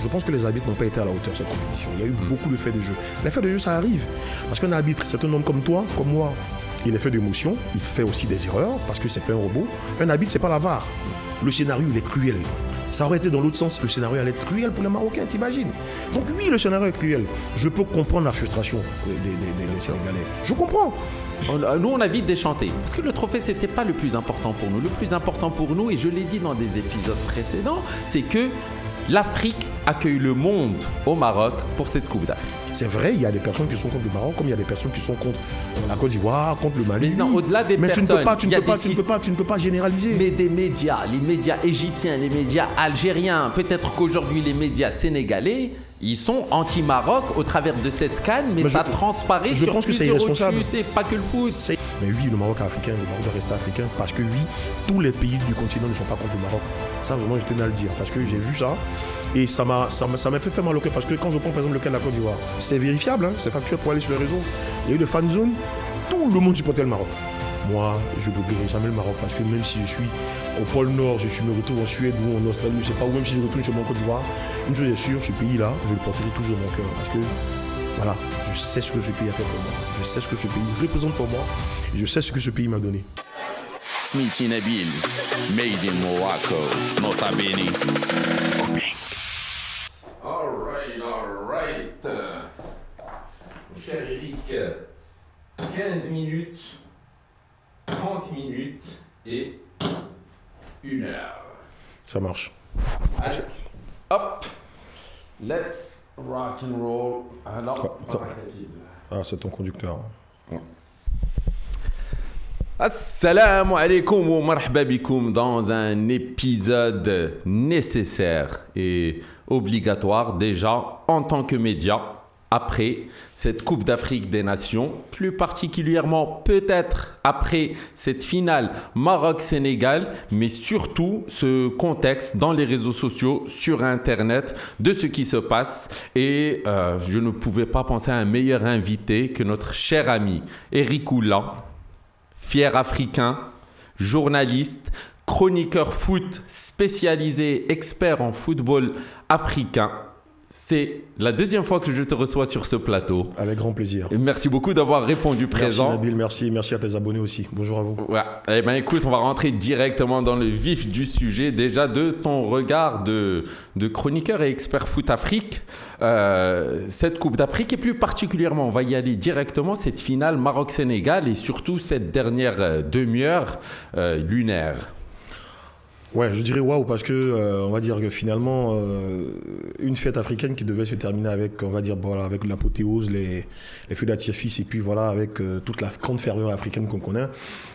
Je pense que les arbitres n'ont pas été à la hauteur de cette compétition. Il y a eu beaucoup de faits de jeu. Les faits de jeu, ça arrive. Parce qu'un arbitre, c'est un homme comme toi, comme moi. Il est fait d'émotions, il fait aussi des erreurs, parce que c'est pas un robot. Un arbitre, c'est pas la VAR. Le scénario, il est cruel. Ça aurait été dans l'autre sens, le scénario allait être cruel pour les Marocains, t'imagines? Donc oui, le scénario est cruel. Je peux comprendre la frustration des Sénégalais. Je comprends. Nous, on a vite déchanté. Parce que le trophée, c'était pas le plus important pour nous. Le plus important pour nous, et je l'ai dit dans des épisodes précédents, c'est que l'Afrique accueille le monde au Maroc pour cette Coupe d'Afrique. C'est vrai, il y a des personnes qui sont contre le Maroc, comme il y a des personnes qui sont contre la Côte d'Ivoire, contre le Mali. Mais non, au-delà des mais personnes, tu ne peux pas généraliser. Mais des médias, les médias égyptiens, les médias algériens, peut-être qu'aujourd'hui les médias sénégalais, ils sont anti-Maroc au travers de cette CAN, mais ça transparaît sur pense que c'est irresponsable. C'est pas que le foot. Mais oui, le Maroc est africain, le Maroc doit rester africain, parce que oui, tous les pays du continent ne sont pas contre le Maroc. Ça, vraiment, je tenais à le dire, parce que j'ai vu ça, et ça m'a fait mal au cœur, parce que quand je prends par exemple le cas de la Côte d'Ivoire, c'est vérifiable, hein, c'est factuel pour aller sur les réseaux. Il y a eu des fan zones, tout le monde supportait le Maroc. Moi, je n'oublierai jamais le Maroc, parce que même si je suis au pôle Nord, je suis me retourne en Suède ou en Australie, je sais pas, ou même si je retourne chez mon Côte d'Ivoire, une chose est sûre, ce pays-là, je le porterai toujours dans mon cœur, parce que voilà, je sais ce que ce pays a fait pour moi, je sais ce que ce pays représente pour moi, et je sais ce que ce pays m'a donné. Smithy Nabil, made in Morocco, nota bene. All right. Mon cher Eric, 15 minutes, 30 minutes et 1 heure. Ça marche. Allez, hop, let's rock and roll. Alors, c'est ton conducteur. Assalamu alaikum wa marhaba bikoum dans un épisode nécessaire et obligatoire déjà en tant que média après cette Coupe d'Afrique des Nations, plus particulièrement peut-être après cette finale Maroc-Sénégal, mais surtout ce contexte dans les réseaux sociaux, sur Internet, de ce qui se passe. Et je ne pouvais pas penser à un meilleur invité que notre cher ami Eric Oula, fier africain, journaliste, chroniqueur foot spécialisé, expert en football africain. C'est la deuxième fois que je te reçois sur ce plateau. Avec grand plaisir. Et merci beaucoup d'avoir répondu présent. Merci Nabil, merci à tes abonnés aussi. Bonjour à vous. Ouais. Eh bien écoute, on va rentrer directement dans le vif du sujet. Déjà de ton regard de chroniqueur et expert foot Afrique. Cette Coupe d'Afrique et plus particulièrement, on va y aller directement, cette finale Maroc-Sénégal et surtout cette dernière demi-heure lunaire. Ouais, je dirais waouh parce que on va dire que finalement une fête africaine qui devait se terminer avec, on va dire voilà, avec l'apothéose, les feux d'artifice et puis voilà avec toute la grande ferveur africaine qu'on connaît.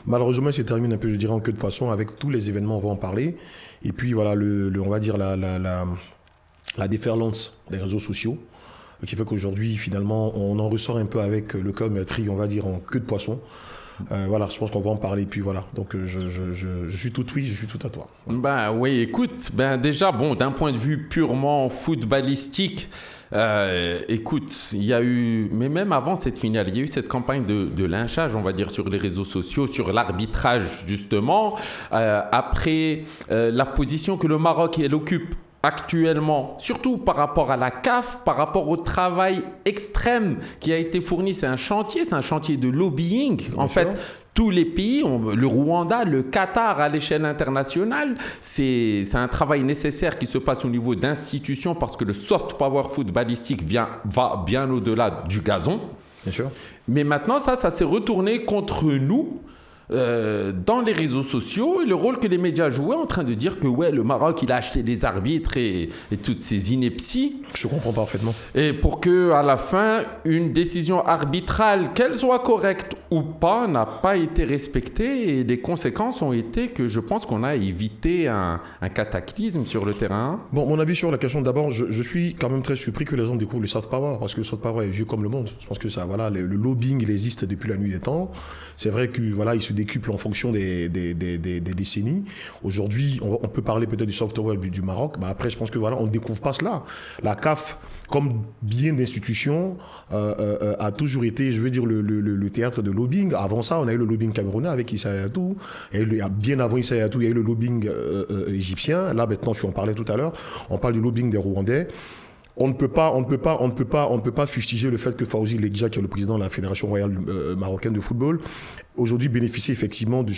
Malheureusement, elle se termine un peu, je dirais, en queue de poisson avec tous les événements, on va en parler. Et puis voilà on va dire la déferlance des réseaux sociaux qui fait qu'aujourd'hui finalement on en ressort un peu avec le cœur meurtri, on va dire en queue de poisson. Voilà, je pense qu'on va en parler, puis voilà. Donc je suis tout oui, je suis tout à toi. Ben oui, écoute, déjà, bon, d'un point de vue purement footballistique, écoute, il y a eu, mais même avant cette finale, il y a eu cette campagne de lynchage, on va dire, sur les réseaux sociaux, sur l'arbitrage, justement, après la position que le Maroc occupe actuellement, surtout par rapport à la CAF, par rapport au travail extrême qui a été fourni. C'est un chantier de lobbying. En fait, tous les pays, le Rwanda, le Qatar à l'échelle internationale, c'est un travail nécessaire qui se passe au niveau d'institutions parce que le soft power footballistique va bien au-delà du gazon. Bien sûr. Mais maintenant, ça s'est retourné contre nous. Dans les réseaux sociaux et le rôle que les médias jouaient en train de dire que ouais, le Maroc il a acheté des arbitres et toutes ces inepties. Je comprends parfaitement. Et pour que à la fin une décision arbitrale, qu'elle soit correcte ou pas, n'a pas été respectée et les conséquences ont été que je pense qu'on a évité un cataclysme sur le terrain. Bon, mon avis sur la question, d'abord, je suis quand même très surpris que les gens découvrent le soft power parce que le soft power est vieux comme le monde. Je pense que ça, voilà, le lobbying il existe depuis la nuit des temps. C'est vrai que voilà, il se décuple en fonction des décennies. Aujourd'hui, on peut parler peut-être du soft power du Maroc, mais après, je pense que voilà, on ne découvre pas cela. La CAF, comme bien d'institutions, a toujours été, je veux dire, le théâtre de lobbying. Avant ça, on a eu le lobbying camerounais avec Issa Hayatou. Et bien avant Issa Hayatou, il y a eu le lobbying égyptien. Là, maintenant, je en parlais tout à l'heure. On parle du lobbying des Rwandais. on ne peut pas fustiger le fait que Fawzi Leggia, qui est le président de la Fédération royale marocaine de football, aujourd'hui bénéficie effectivement de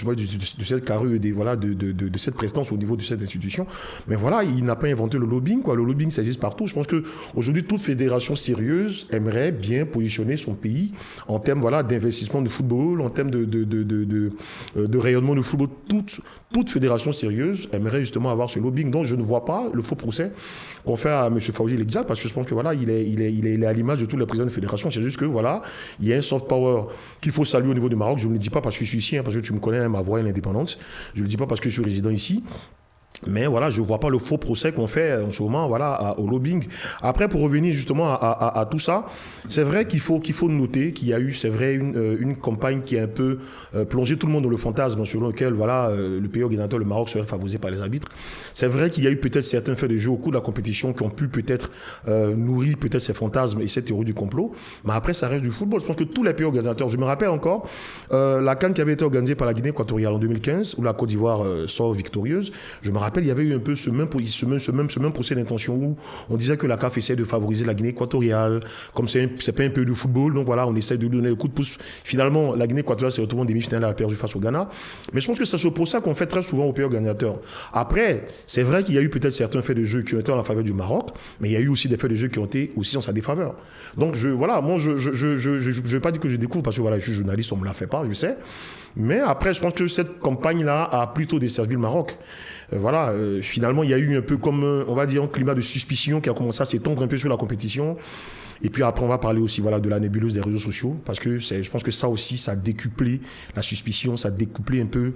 cette carrure de cette prestance au niveau de cette institution. Mais voilà, il n'a pas inventé le lobbying, quoi. Le lobbying, ça existe partout. Je pense qu'aujourd'hui, toute fédération sérieuse aimerait bien positionner son pays en termes d'investissement de football, en termes de rayonnement de football. Toute fédération sérieuse aimerait justement avoir ce lobbying. Donc je ne vois pas le faux procès qu'on fait à M. Fawzi Leggia, parce que je pense que il est à l'image de tous les présidents de fédération. C'est juste que il y a un soft power qu'il faut saluer au niveau du Maroc. Je ne le dis pas parce que je suis ici, parce que tu me connais, ma voix est indépendante. Je ne le dis pas parce que je suis résident ici. Mais je ne vois pas le faux procès qu'on fait en ce moment au lobbying. Après, pour revenir justement à tout ça, c'est vrai qu'il faut noter qu'il y a eu, c'est vrai, une campagne qui a un peu plongé tout le monde dans le fantasme selon lequel le pays organisateur, le Maroc, serait favorisé par les arbitres. C'est vrai qu'il y a eu peut-être certains faits de jeu au cours de la compétition qui ont pu peut-être nourrir peut-être ces fantasmes et cette théorie du complot. Mais après, ça reste du football. Je pense que tous les pays organisateurs, je me rappelle encore, la CAN qui avait été organisée par la Guinée équatoriale en 2015, où la Côte d'Ivoire sort victorieuse. Je me rappelle, il y avait eu un peu ce même procès d'intention où on disait que la CAF essaie de favoriser la Guinée équatoriale, comme c'est pas un peu de football, donc on essaie de donner le coup de pouce. Finalement, la Guinée équatoriale s'est retrouvée en demi-finale, elle a perdu face au Ghana. Mais je pense que c'est ce procès qu'on fait très souvent aux pays organisateurs. Après, c'est vrai qu'il y a eu peut-être certains faits de jeu qui ont été en la faveur du Maroc, mais il y a eu aussi des faits de jeu qui ont été aussi en sa défaveur. Donc je vais pas dire que je découvre, parce que je suis journaliste, on me la fait pas, je sais. Mais après, je pense que cette campagne-là a plutôt desservi le Maroc. Finalement, il y a eu un peu comme, on va dire, un climat de suspicion qui a commencé à s'étendre un peu sur la compétition. Et puis après, on va parler aussi de la nébuleuse des réseaux sociaux, parce que je pense que ça aussi, ça a décuplé la suspicion, ça a décuplé un peu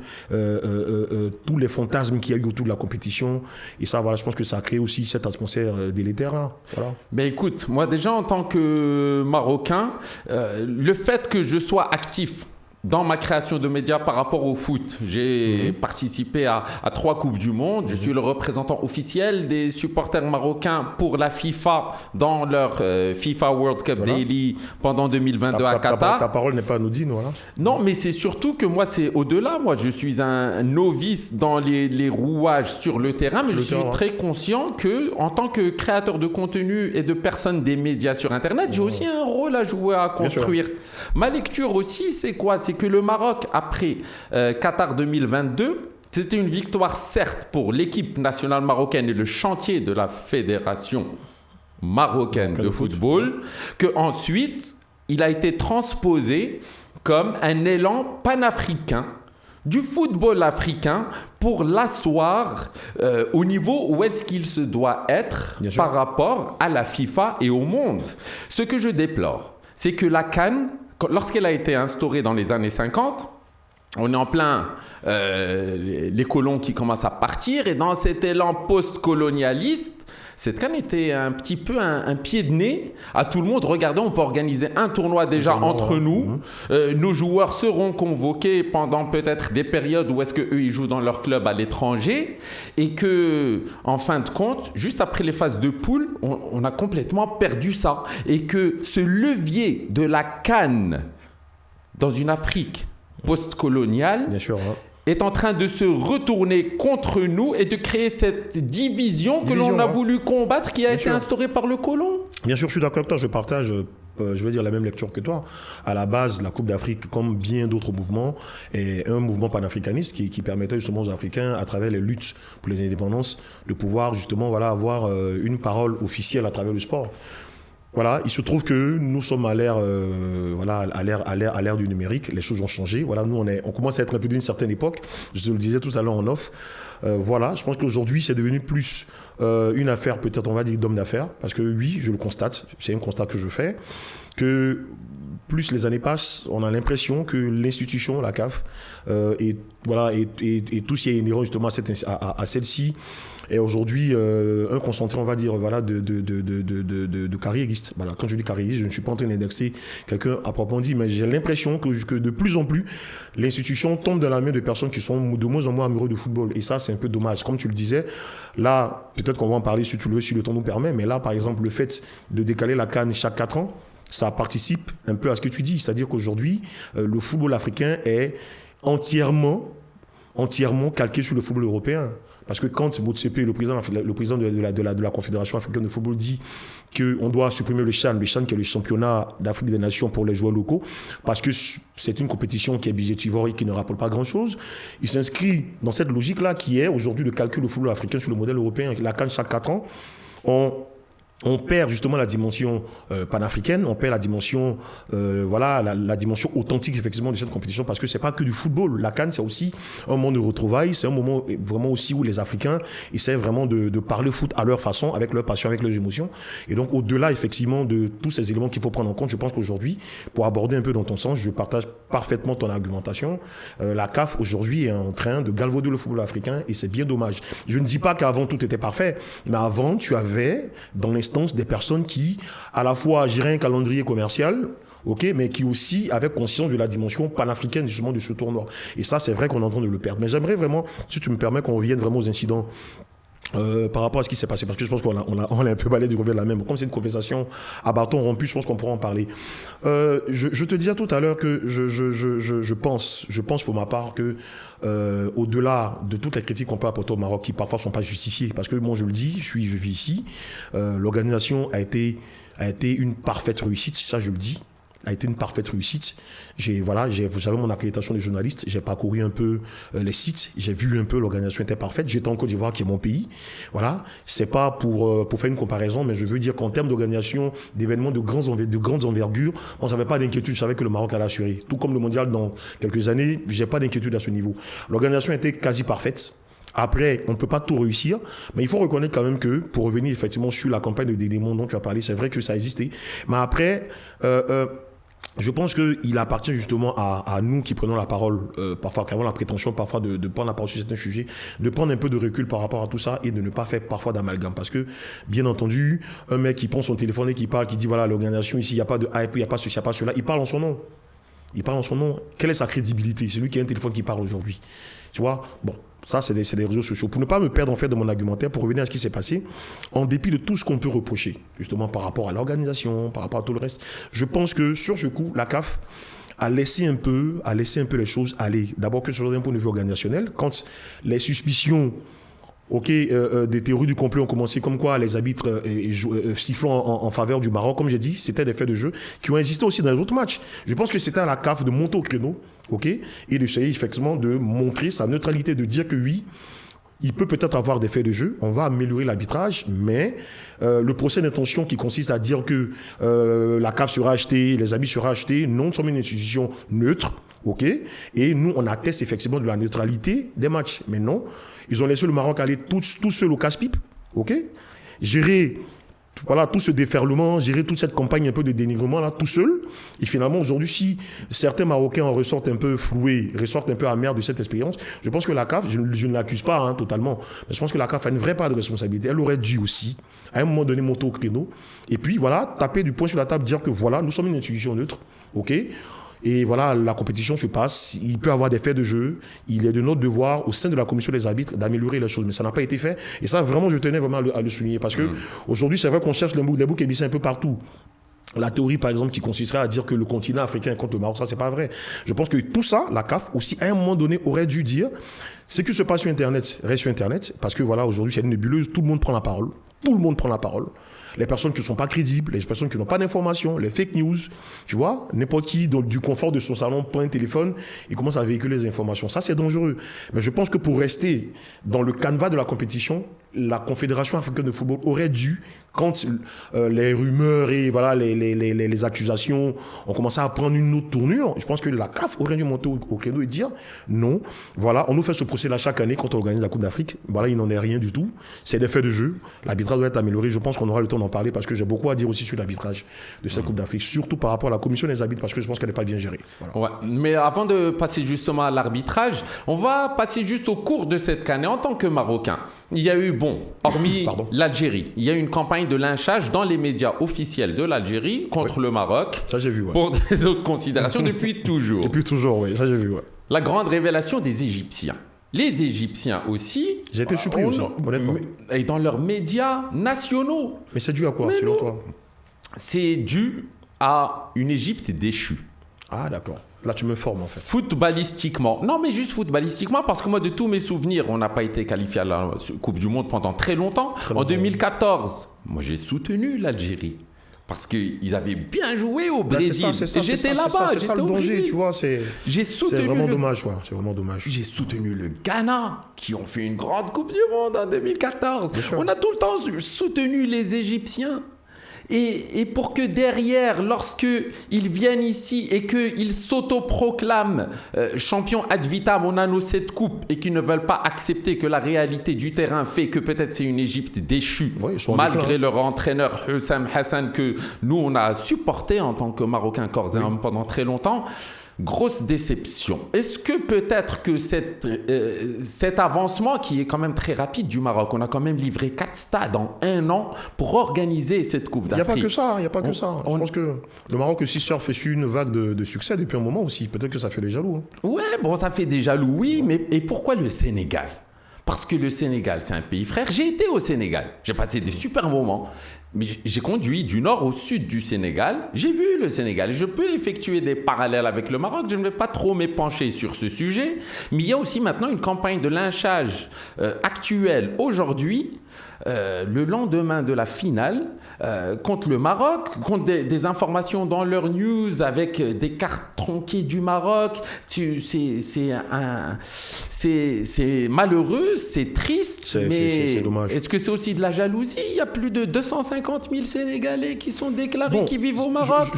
tous les fantasmes qu'il y a eu autour de la compétition. Et ça, je pense que ça a créé aussi cette atmosphère délétère-là. Voilà. Mais écoute, moi déjà, en tant que Marocain, le fait que je sois actif dans ma création de médias par rapport au foot, j'ai participé à 3 Coupes du Monde. Je suis le représentant officiel des supporters marocains pour la FIFA dans leur FIFA World Cup Daily pendant 2022 à Qatar. Ta parole n'est pas anodine, voilà. Non, mais c'est surtout que moi, c'est au-delà. Moi, je suis un novice dans les rouages sur le terrain, mais je suis très conscient que, en tant que créateur de contenu et de personne des médias sur Internet, j'ai aussi un rôle à jouer, à construire. Ma lecture aussi, c'est quoi ? C'est que le Maroc, après Qatar 2022, c'était une victoire certes pour l'équipe nationale marocaine et le chantier de la Fédération marocaine de football, que ensuite il a été transposé comme un élan panafricain du football africain pour l'asseoir au niveau où est-ce qu'il se doit être par rapport à la FIFA et au monde. Ce que je déplore, c'est que la CAN, lorsqu'elle a été instaurée dans les années 50, on est en plein les colons qui commencent à partir, et dans cet élan post-colonialiste, cette CAN était un petit peu un pied de nez à tout le monde. Regardez, on peut organiser un tournoi déjà entre nous. Nos joueurs seront convoqués pendant peut-être des périodes où est-ce qu'eux, ils jouent dans leur club à l'étranger. Et que, en fin de compte, juste après les phases de poule, on a complètement perdu ça. Et que ce levier de la CAN dans une Afrique post-coloniale est en train de se retourner contre nous et de créer cette division que l'on a voulu combattre, qui a été instaurée par le colon. Bien sûr, je suis d'accord avec toi, je partage je vais dire la même lecture que toi. À la base, la Coupe d'Afrique, comme bien d'autres mouvements, est un mouvement panafricaniste qui permettait justement aux Africains, à travers les luttes pour les indépendances, de pouvoir justement avoir une parole officielle à travers le sport. Voilà, il se trouve que nous sommes à l'ère du numérique, les choses ont changé. Voilà, nous on commence à être un peu d'une certaine époque. Je te le disais tout à l'heure en off. Je pense qu'aujourd'hui c'est devenu plus une affaire peut-être on va dire d'homme d'affaires, parce que oui, je le constate, c'est un constat que je fais, que plus les années passent, on a l'impression que l'institution, la CAF, et tout ce qui est inhérent justement à celle-ci, est aujourd'hui un concentré, on va dire, de carriéristes. Voilà. Quand je dis carriériste, je ne suis pas en train d'indexer quelqu'un à proprement dit, mais j'ai l'impression que de plus en plus, l'institution tombe dans la main de personnes qui sont de moins en moins amoureux de football. Et ça, c'est un peu dommage. Comme tu le disais, là, peut-être qu'on va en parler si le temps nous permet, mais là, par exemple, le fait de décaler la CAN chaque 4 ans, ça participe un peu à ce que tu dis. C'est-à-dire qu'aujourd'hui, le football africain est entièrement entièrement calqué sur le football européen. Parce que quand Motsepe, le président de la Confédération africaine de football, dit qu'on doit supprimer le CHAN qui est le championnat d'Afrique des Nations pour les joueurs locaux, parce que c'est une compétition qui est budgétivore et qui ne rapporte pas grand-chose, il s'inscrit dans cette logique-là qui est aujourd'hui de calculer le football africain sur le modèle européen. La CAN, chaque 4 ans, on perd justement la dimension panafricaine, on perd la dimension, la dimension authentique effectivement de cette compétition, parce que c'est pas que du football. La CAN, c'est aussi un moment de retrouvailles, c'est un moment vraiment aussi où les Africains essaient vraiment de parler foot à leur façon, avec leur passion, avec leurs émotions. Et donc au-delà effectivement de tous ces éléments qu'il faut prendre en compte, je pense qu'aujourd'hui, pour aborder un peu dans ton sens, je partage parfaitement ton argumentation. La CAF aujourd'hui est en train de galvauder le football africain et c'est bien dommage. Je ne dis pas qu'avant tout était parfait, mais avant tu avais dans l'instance des personnes qui, à la fois, géraient un calendrier commercial, mais qui aussi avaient conscience de la dimension panafricaine justement de ce tournoi. Et ça, c'est vrai qu'on est en train de le perdre. Mais j'aimerais vraiment, si tu me permets, qu'on revienne vraiment aux incidents par rapport à ce qui s'est passé, parce que je pense qu'on a un peu balayé du revers de la même. Comme c'est une conversation à bâton rompu, je pense qu'on pourra en parler. Je te disais tout à l'heure que je pense pour ma part que au-delà de toutes les critiques qu'on peut apporter au Maroc, qui parfois ne sont pas justifiées, parce que moi je le dis, je vis ici, l'organisation a été une parfaite réussite, ça je le dis. A été une parfaite réussite. Vous savez, mon accréditation de journaliste, j'ai parcouru un peu les sites, j'ai vu un peu, l'organisation était parfaite. J'étais en Côte d'Ivoire, qui est mon pays. Voilà. C'est pas pour faire une comparaison, mais je veux dire qu'en termes d'organisation, d'événements de grandes envergures, on n'avait pas d'inquiétude. Je savais que le Maroc allait assurer. Tout comme le mondial dans quelques années, j'ai pas d'inquiétude à ce niveau. L'organisation était quasi parfaite. Après, on ne peut pas tout réussir, mais il faut reconnaître quand même que, pour revenir effectivement sur la campagne de Dédémon dont tu as parlé, c'est vrai que ça a existé. Mais après, je pense qu'il appartient justement à nous qui prenons la parole, parfois qui avons la prétention parfois de prendre la parole sur certains sujets, de prendre un peu de recul par rapport à tout ça et de ne pas faire parfois d'amalgame. Parce que, bien entendu, un mec qui prend son téléphone et qui parle, qui dit voilà, l'organisation ici, il n'y a pas de hype, il n'y a pas ceci, il n'y a pas cela, il parle en son nom. Il parle en son nom. Quelle est sa crédibilité? C'est lui qui a un téléphone qui parle aujourd'hui. Tu vois? Bon. Ça, c'est des réseaux sociaux. Pour ne pas me perdre en fait de mon argumentaire, pour revenir à ce qui s'est passé, en dépit de tout ce qu'on peut reprocher, justement par rapport à l'organisation, par rapport à tout le reste, je pense que sur ce coup, la CAF a laissé un peu les choses aller. D'abord que sur un point de vue organisationnel, quand les suspicions des théories du complot ont commencé, comme quoi les arbitres sifflant en faveur du Maroc, comme j'ai dit, c'était des faits de jeu qui ont existé aussi dans les autres matchs. Je pense que c'était à la CAF de monter au créneau, et d'essayer effectivement de montrer sa neutralité, de dire que oui, il peut peut-être avoir des faits de jeu, on va améliorer l'arbitrage, mais le procès d'intention qui consiste à dire que la CAF sera achetée, les arbitres seront achetés, non, nous sommes une institution neutre, et nous, on atteste effectivement de la neutralité des matchs. Mais non, ils ont laissé le Maroc aller tout seul au casse-pipe, gérer tout ce déferlement, gérer toute cette campagne un peu de dénigrement là, tout seul. Et finalement, aujourd'hui, si certains Marocains en ressortent un peu floués, ressortent un peu amers de cette expérience, je pense que la CAF, je ne l'accuse pas totalement, mais je pense que la CAF a une vraie part de responsabilité. Elle aurait dû aussi, à un moment donné, monter au créneau. Et puis, taper du poing sur la table, dire que nous sommes une institution neutre, et voilà, la compétition se passe, il peut y avoir des faits de jeu, il est de notre devoir au sein de la commission des arbitres d'améliorer les choses, mais ça n'a pas été fait, et ça vraiment je tenais vraiment à le souligner, parce que aujourd'hui c'est vrai qu'on cherche les boucs émissaires un peu partout. La théorie, par exemple, qui consisterait à dire que le continent africain est contre le Maroc, ça, c'est pas vrai. Je pense que tout ça, la CAF aussi, à un moment donné, aurait dû dire ce qui se passe sur Internet reste sur Internet, parce que aujourd'hui, c'est une nébuleuse, tout le monde prend la parole. Tout le monde prend la parole. Les personnes qui ne sont pas crédibles, les personnes qui n'ont pas d'informations, les fake news, tu vois, n'importe qui, du confort de son salon, prend un téléphone et commence à véhiculer les informations. Ça, c'est dangereux. Mais je pense que pour rester dans le canevas de la compétition, la Confédération africaine de football aurait dû, quand les rumeurs et les accusations ont commencé à prendre une autre tournure, je pense que la CAF aurait dû monter au créneau et dire non, on nous fait ce procès-là chaque année quand on organise la Coupe d'Afrique. Il n'en est rien du tout. C'est des faits de jeu. L'arbitrage doit être amélioré. Je pense qu'on aura le temps d'en parler parce que j'ai beaucoup à dire aussi sur l'arbitrage de cette Coupe d'Afrique, surtout par rapport à la commission des arbitres parce que je pense qu'elle n'est pas bien gérée. Ouais, mais avant de passer justement à l'arbitrage, on va passer juste au cours de cette CAN. En tant que Marocain, il y a eu, hormis l'Algérie, il y a eu une campagne de lynchage dans les médias officiels de l'Algérie contre le Maroc. Ça, j'ai vu, pour des autres considérations depuis toujours. Depuis toujours, oui. Ça, j'ai vu, La grande révélation des Égyptiens. Les Égyptiens aussi. J'ai été surpris aussi, honnêtement. Et dans leurs médias nationaux. Mais c'est dû à quoi, selon toi? C'est dû à une Égypte déchue. Ah, d'accord. Là, tu me formes, en fait. Footballistiquement. Non, mais juste footballistiquement, parce que moi, de tous mes souvenirs, on n'a pas été qualifié à la Coupe du Monde pendant très longtemps. En 2014, moi, j'ai soutenu l'Algérie. Parce qu'ils avaient bien joué au Brésil. J'étais là-bas, c'est ça le danger, tu vois. C'est vraiment dommage, ouais. C'est vraiment dommage. J'ai soutenu le Ghana, qui ont fait une grande Coupe du Monde en 2014. On a tout le temps soutenu les Égyptiens. Et pour que derrière, lorsqu'ils viennent ici et qu'ils s'autoproclament champions ad vitam, on a nos 7 coupes, et qu'ils ne veulent pas accepter que la réalité du terrain fait que peut-être c'est une Égypte déchue, malgré leur entraîneur Hussam Hassan, que nous on a supporté en tant que Marocains corps et âme pendant très longtemps. Grosse déception. Est-ce que peut-être que cet avancement qui est quand même très rapide du Maroc, on a quand même livré 4 stades en 1 an pour organiser cette Coupe d'Afrique. Il n'y a pas que ça. Je pense que le Maroc aussi surfe sur une vague de succès depuis un moment aussi. Peut-être que ça fait des jaloux. Hein. Ouais, bon, ça fait des jaloux, oui, mais et pourquoi le Sénégal ? Parce que le Sénégal, c'est un pays frère. J'ai été au Sénégal. J'ai passé des super moments. Mais j'ai conduit du nord au sud du Sénégal. J'ai vu le Sénégal. Je peux effectuer des parallèles avec le Maroc. Je ne vais pas trop m'épancher sur ce sujet. Mais il y a aussi maintenant une campagne de lynchage actuelle aujourd'hui. Le lendemain de la finale contre le Maroc, contre des informations dans leur news avec des cartes tronquées du Maroc. C'est malheureux, c'est triste, c'est dommage. Est-ce que c'est aussi de la jalousie ? Il y a plus de 250 000 Sénégalais qui sont déclarés, qui vivent au Maroc.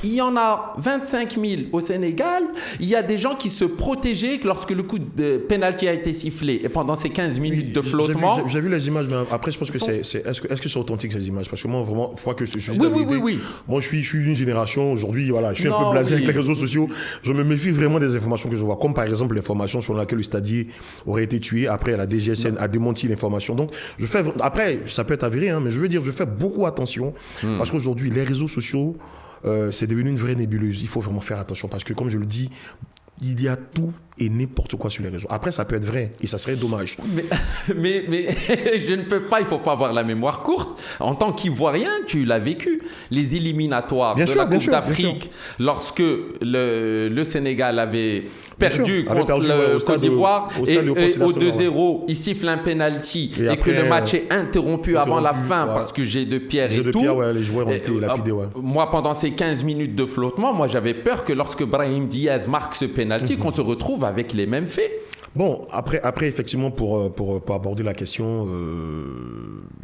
Il y en a 25 000 au Sénégal. Il y a des gens qui se protégeaient lorsque le coup de pénalty a été sifflé. Et pendant ces 15 minutes de flottement... J'ai vu les images, mais après, je pense que est-ce que c'est authentique, ces images ? Parce que moi, vraiment, il faut que je dise la vérité. Oui. Moi, je suis d'une génération, aujourd'hui, voilà, je suis un peu blasé avec les réseaux sociaux. Je me méfie vraiment des informations que je vois. Comme par exemple l'information sur laquelle le stadier aurait été tué. Après, la DGSN a démenti l'information. Donc, après, ça peut être avéré, hein, mais je veux dire, je fais beaucoup attention. Parce qu'aujourd'hui, les réseaux sociaux, c'est devenu une vraie nébuleuse. Il faut vraiment faire attention. Parce que, comme je le dis, il y a tout et n'importe quoi sur les réseaux. Après, ça peut être vrai et ça serait dommage. Mais je ne peux pas, il ne faut pas avoir la mémoire courte. En tant qu'Ivoirien, tu l'as vécu. Les éliminatoires de la Coupe d'Afrique, lorsque le Sénégal avait perdu contre le Côte d'Ivoire et au 2-0, il siffle un penalty et que le match est interrompu avant la fin parce que j'ai de pierre et tout. Les joueurs ont été lapidés. Moi, pendant ces 15 minutes de flottement, moi, j'avais peur que lorsque Brahim Diaz marque ce penalty, qu'on se retrouve avec les mêmes faits. Bon, après effectivement, pour aborder la question,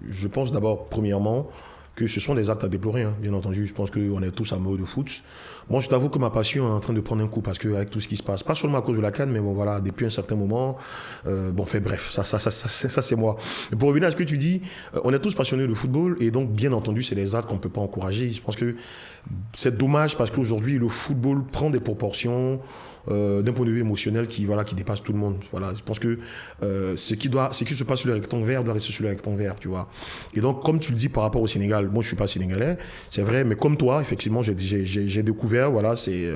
je pense d'abord, premièrement, que ce sont des actes à déplorer, hein, bien entendu. Je pense qu'on est tous amoureux de foot. Moi, je t'avoue que ma passion est en train de prendre un coup parce qu'avec tout ce qui se passe, pas seulement à cause de la CAN, mais bon, voilà, depuis un certain moment, bref, ça c'est moi. Mais pour revenir à ce que tu dis, on est tous passionnés de football et donc, bien entendu, c'est des actes qu'on ne peut pas encourager. Je pense que c'est dommage parce qu'aujourd'hui, le football prend des proportions d'un point de vue émotionnel qui dépasse tout le monde. Voilà, je pense que ce qui se passe sur le rectangle vert doit rester sur le rectangle vert, tu vois. Et donc, comme tu le dis par rapport au Sénégal, moi je suis pas sénégalais, c'est vrai, mais comme toi, effectivement, j'ai découvert, voilà, c'est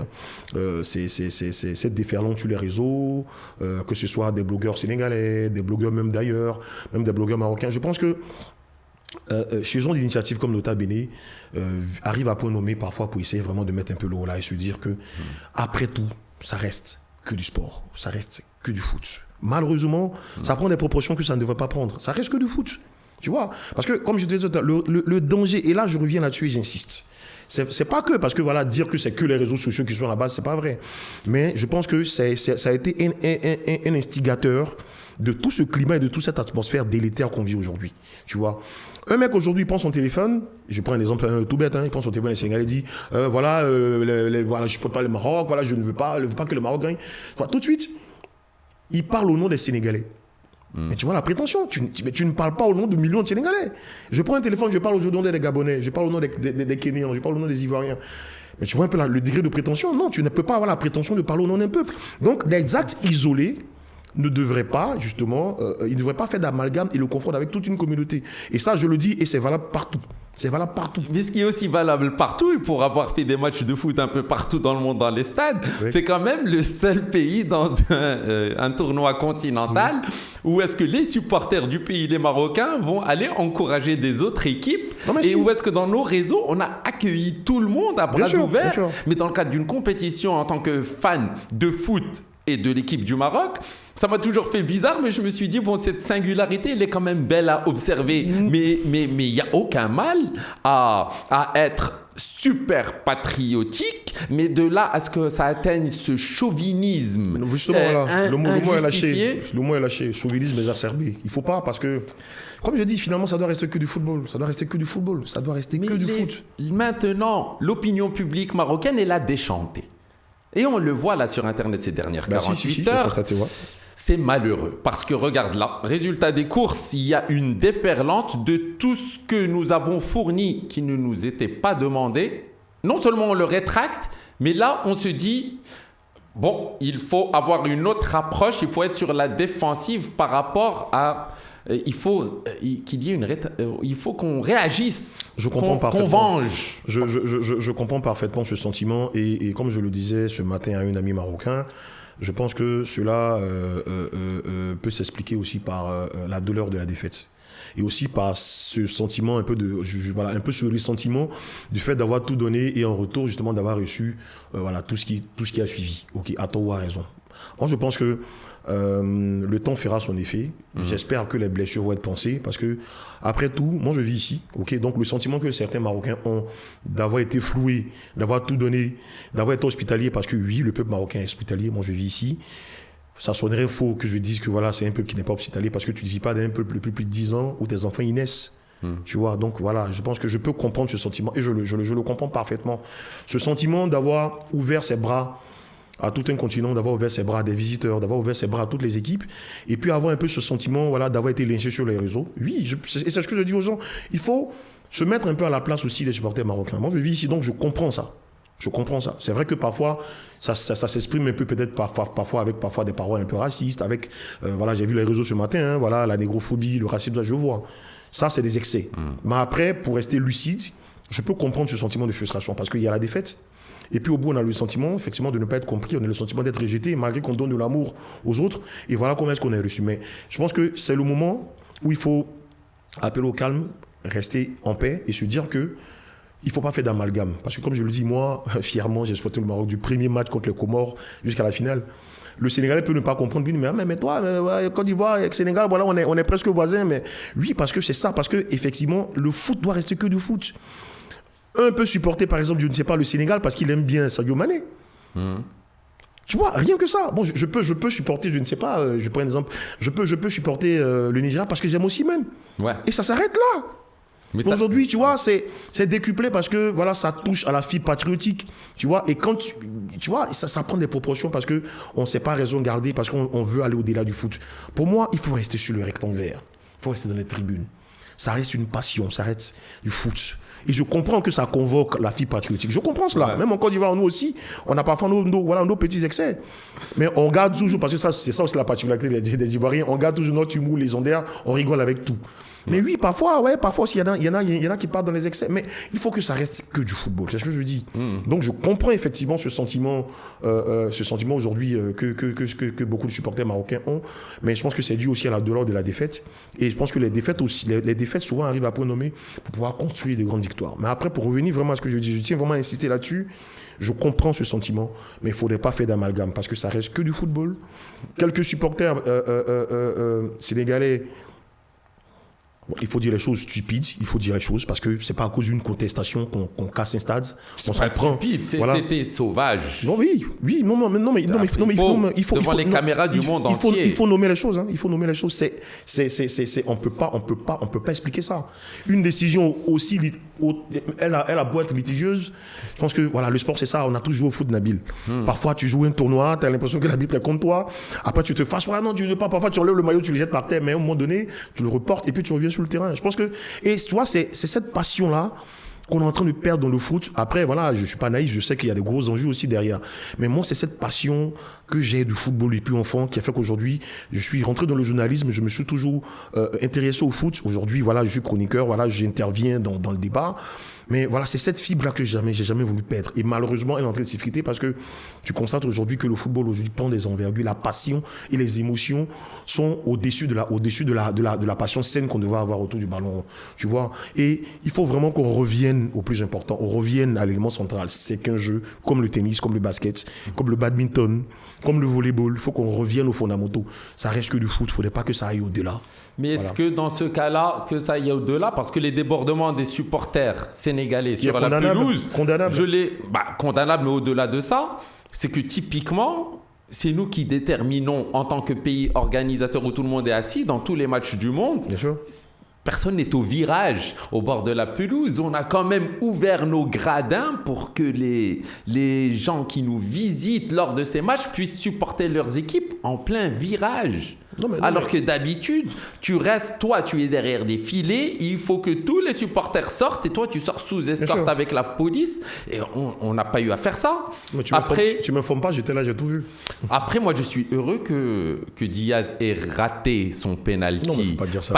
cette déferlante sur les réseaux, que ce soit des blogueurs sénégalais, des blogueurs même d'ailleurs, même des blogueurs marocains. Je pense que chez eux, d'initiatives comme Nota Bene arrivent à point nommé parfois pour essayer vraiment de mettre un peu l'eau là et se dire que après tout, ça reste que du sport, ça reste que du foot. Malheureusement, ça prend des proportions que ça ne devrait pas prendre. Ça reste que du foot, tu vois. Parce que, comme je te disais, le danger, et là je reviens là-dessus et j'insiste, c'est pas que, parce que voilà, dire que c'est que les réseaux sociaux qui sont à la base, c'est pas vrai. Mais je pense que ça a été un instigateur de tout ce climat et de toute cette atmosphère délétère qu'on vit aujourd'hui, tu vois. Un mec aujourd'hui, il prend son téléphone, je prends un exemple tout bête, hein, il prend son téléphone, les Sénégalais, il dit voilà, je ne peux pas le Maroc, voilà, je ne veux pas que le Maroc gagne. Voilà, tout de suite, il parle au nom des Sénégalais. Mais tu vois la prétention, tu ne parles pas au nom de millions de Sénégalais. Je prends un téléphone, je parle au nom des Gabonais, je parle au nom des Kenyans, je parle au nom des Ivoiriens. Mais tu vois un peu le degré de prétention. Non, tu ne peux pas avoir la prétention de parler au nom d'un peuple. Donc, les actes isolés ne devrait pas, justement, il ne devrait pas faire d'amalgame et le confondre avec toute une communauté. Et ça, je le dis, et c'est valable partout. C'est valable partout. Mais ce qui est aussi valable partout, et pour avoir fait des matchs de foot un peu partout dans le monde, dans les stades, c'est quand même le seul pays dans un tournoi continental où est-ce que les supporters du pays, les Marocains, vont aller encourager des autres équipes où est-ce que dans nos réseaux, on a accueilli tout le monde à bras ouverts. Mais dans le cadre d'une compétition en tant que fan de foot et de l'équipe du Maroc, ça m'a toujours fait bizarre, mais je me suis dit, bon, cette singularité, elle est quand même belle à observer. Mais il n'y a aucun mal à être super patriotique, mais de là à ce que ça atteigne ce chauvinisme. Justement, voilà. Le mot est lâché. Le mot est lâché. Chauvinisme exacerbé. Il ne faut pas, parce que, comme je dis, finalement, ça doit rester que du football. Ça doit rester que du football. Ça doit rester que du foot. Maintenant, l'opinion publique marocaine, elle a déchanté. Et on le voit là sur Internet ces dernières 48 heures. C'est malheureux parce que regarde là, résultat des courses, il y a une déferlante de tout ce que nous avons fourni qui ne nous était pas demandé. Non seulement on le rétracte, mais là on se dit, bon, il faut avoir une autre approche, il faut être sur la défensive par rapport à... Il faut qu'il y ait il faut qu'on réagisse, qu'on venge. Je comprends parfaitement ce sentiment et comme je le disais ce matin à un ami marocain, je pense que cela peut s'expliquer aussi par la douleur de la défaite et aussi par ce sentiment un peu un peu ce ressentiment du fait d'avoir tout donné et en retour justement d'avoir reçu tout ce qui a suivi. Ok, à tort ou à raison. Moi je pense que le temps fera son effet. J'espère que les blessures vont être pensées parce que après tout, moi je vis ici. Ok, donc le sentiment que certains Marocains ont d'avoir été floués, d'avoir tout donné, d'avoir été hospitalier parce que oui, le peuple marocain est hospitalier. Moi je vis ici. Ça sonnerait faux que je dise que voilà, c'est un peuple qui n'est pas hospitalier parce que tu ne vis pas d'un peuple depuis plus de 10 ans où tes enfants y naissent. Tu vois, donc voilà, je pense que je peux comprendre ce sentiment et je le comprends parfaitement. Ce sentiment d'avoir ouvert ses bras à tout un continent, d'avoir ouvert ses bras à des visiteurs, d'avoir ouvert ses bras à toutes les équipes, et puis avoir un peu ce sentiment d'avoir été lynché sur les réseaux. Oui, et c'est ce que je dis aux gens, il faut se mettre un peu à la place aussi des supporters marocains. Moi, je vis ici, donc je comprends ça. Je comprends ça. C'est vrai que parfois, ça s'exprime un peu peut-être parfois avec des paroles un peu racistes, avec, j'ai vu les réseaux ce matin, la négrophobie, le racisme, ça je vois. Ça, c'est des excès. Mais après, pour rester lucide, je peux comprendre ce sentiment de frustration, parce qu'il y a la défaite. Et puis au bout, on a le sentiment, effectivement, de ne pas être compris, on a le sentiment d'être rejeté, malgré qu'on donne de l'amour aux autres. Et voilà comment est-ce qu'on est reçu. Mais je pense que c'est le moment où il faut appeler au calme, rester en paix et se dire que il ne faut pas faire d'amalgame. Parce que comme je le dis, moi, fièrement, j'ai supporté le Maroc du premier match contre les Comores jusqu'à la finale. Le Sénégalais peut ne pas comprendre, mais toi, Côte d'Ivoire, avec Sénégal, voilà, on est presque voisins. Mais oui, parce que c'est ça, parce que effectivement, le foot doit rester que du foot. Un peut supporter, par exemple, je ne sais pas, le Sénégal parce qu'il aime bien Sadio Mané. Tu vois, rien que ça. Bon, je peux supporter, je ne sais pas, je prends un exemple, je peux supporter le Nigeria parce que j'aime aussi même. Ouais. Et ça s'arrête là. Mais aujourd'hui, tu vois, c'est décuplé parce que voilà, ça touche à la fibre patriotique. Tu vois, et quand tu vois, ça prend des proportions parce qu'on ne sait pas raison garder, parce qu'on veut aller au-delà du foot. Pour moi, il faut rester sur le rectangulaire. Il faut rester dans les tribunes. Ça reste une passion, ça reste du foot. Et je comprends que ça convoque la fibre patriotique. Je comprends cela. Ouais. Même en Côte d'Ivoire, nous aussi, on a parfois nos petits excès. Mais on garde toujours, parce que c'est ça aussi la particularité des Ivoiriens, on garde toujours notre humour, les ondaires, on rigole avec tout. Mais oui, parfois aussi, il y en a qui partent dans les excès. Mais il faut que ça reste que du football. C'est ce que je dis. Donc, je comprends effectivement ce sentiment aujourd'hui que beaucoup de supporters marocains ont. Mais je pense que c'est dû aussi à la douleur de la défaite. Et je pense que les défaites souvent arrivent à point nommé pour pouvoir construire des grandes victoires. Mais après, pour revenir vraiment à ce que je dis, je tiens vraiment à insister là-dessus. Je comprends ce sentiment, mais il ne faudrait pas faire d'amalgame parce que ça reste que du football. Quelques supporters sénégalais. Bon, il faut dire les choses stupides, il faut dire les choses parce que c'est pas à cause d'une contestation qu'on casse un stade. C'est pas stupide, c'était sauvage. Non, mais il faut devant les caméras du monde entier. Il faut nommer les choses. Il faut nommer les choses. On peut pas expliquer ça. Une décision aussi, elle a beau être litigieuse. Je pense que voilà, le sport c'est ça. On a tous joué au foot, Nabil. Parfois tu joues un tournoi, tu as l'impression que l'arbitre est contre toi. Après tu te fasses, non, tu ne veux pas. Parfois tu enlèves le maillot, tu le jettes par terre, mais à un moment donné, tu le reportes et puis tu reviens sur le terrain. Je pense que, et tu vois, c'est cette passion-là qu'on est en train de perdre dans le foot. Après, voilà, je ne suis pas naïf, je sais qu'il y a des gros enjeux aussi derrière. Mais moi, c'est cette passion que j'ai du football depuis enfant qui a fait qu'aujourd'hui, je suis rentré dans le journalisme, je me suis toujours intéressé au foot. Aujourd'hui, voilà, je suis chroniqueur, voilà, j'interviens dans le débat. Mais voilà, c'est cette fibre-là que j'ai jamais voulu perdre. Et malheureusement, elle est en train de s'effriter parce que tu constates aujourd'hui que le football aujourd'hui prend des envergures. La passion et les émotions sont au-dessus de la passion saine qu'on devrait avoir autour du ballon. Tu vois. Et il faut vraiment qu'on revienne au plus important. On revienne à l'élément central. C'est qu'un jeu comme le tennis, comme le basket, comme le badminton, comme le volleyball. Il faut qu'on revienne aux fondamentaux. Ça reste que du foot. Il ne faudrait pas que ça aille au-delà. Mais est-ce que dans ce cas-là, que ça aille au-delà, parce que les débordements des supporters sénégalais sur la pelouse, condamnable, mais au-delà de ça, c'est que typiquement, c'est nous qui déterminons en tant que pays organisateur où tout le monde est assis dans tous les matchs du monde. Bien sûr. Personne n'est au virage, au bord de la pelouse. On a quand même ouvert nos gradins pour que les gens qui nous visitent lors de ces matchs puissent supporter leurs équipes en plein virage. Alors que d'habitude, tu restes, toi, tu es derrière des filets, il faut que tous les supporters sortent et toi, tu sors sous escorte avec la police. Et on n'a pas eu à faire ça. Mais tu m'informes pas, j'étais là, j'ai tout vu. Après, moi, je suis heureux que Diaz ait raté son penalty. Non, mais faut pas dire ça.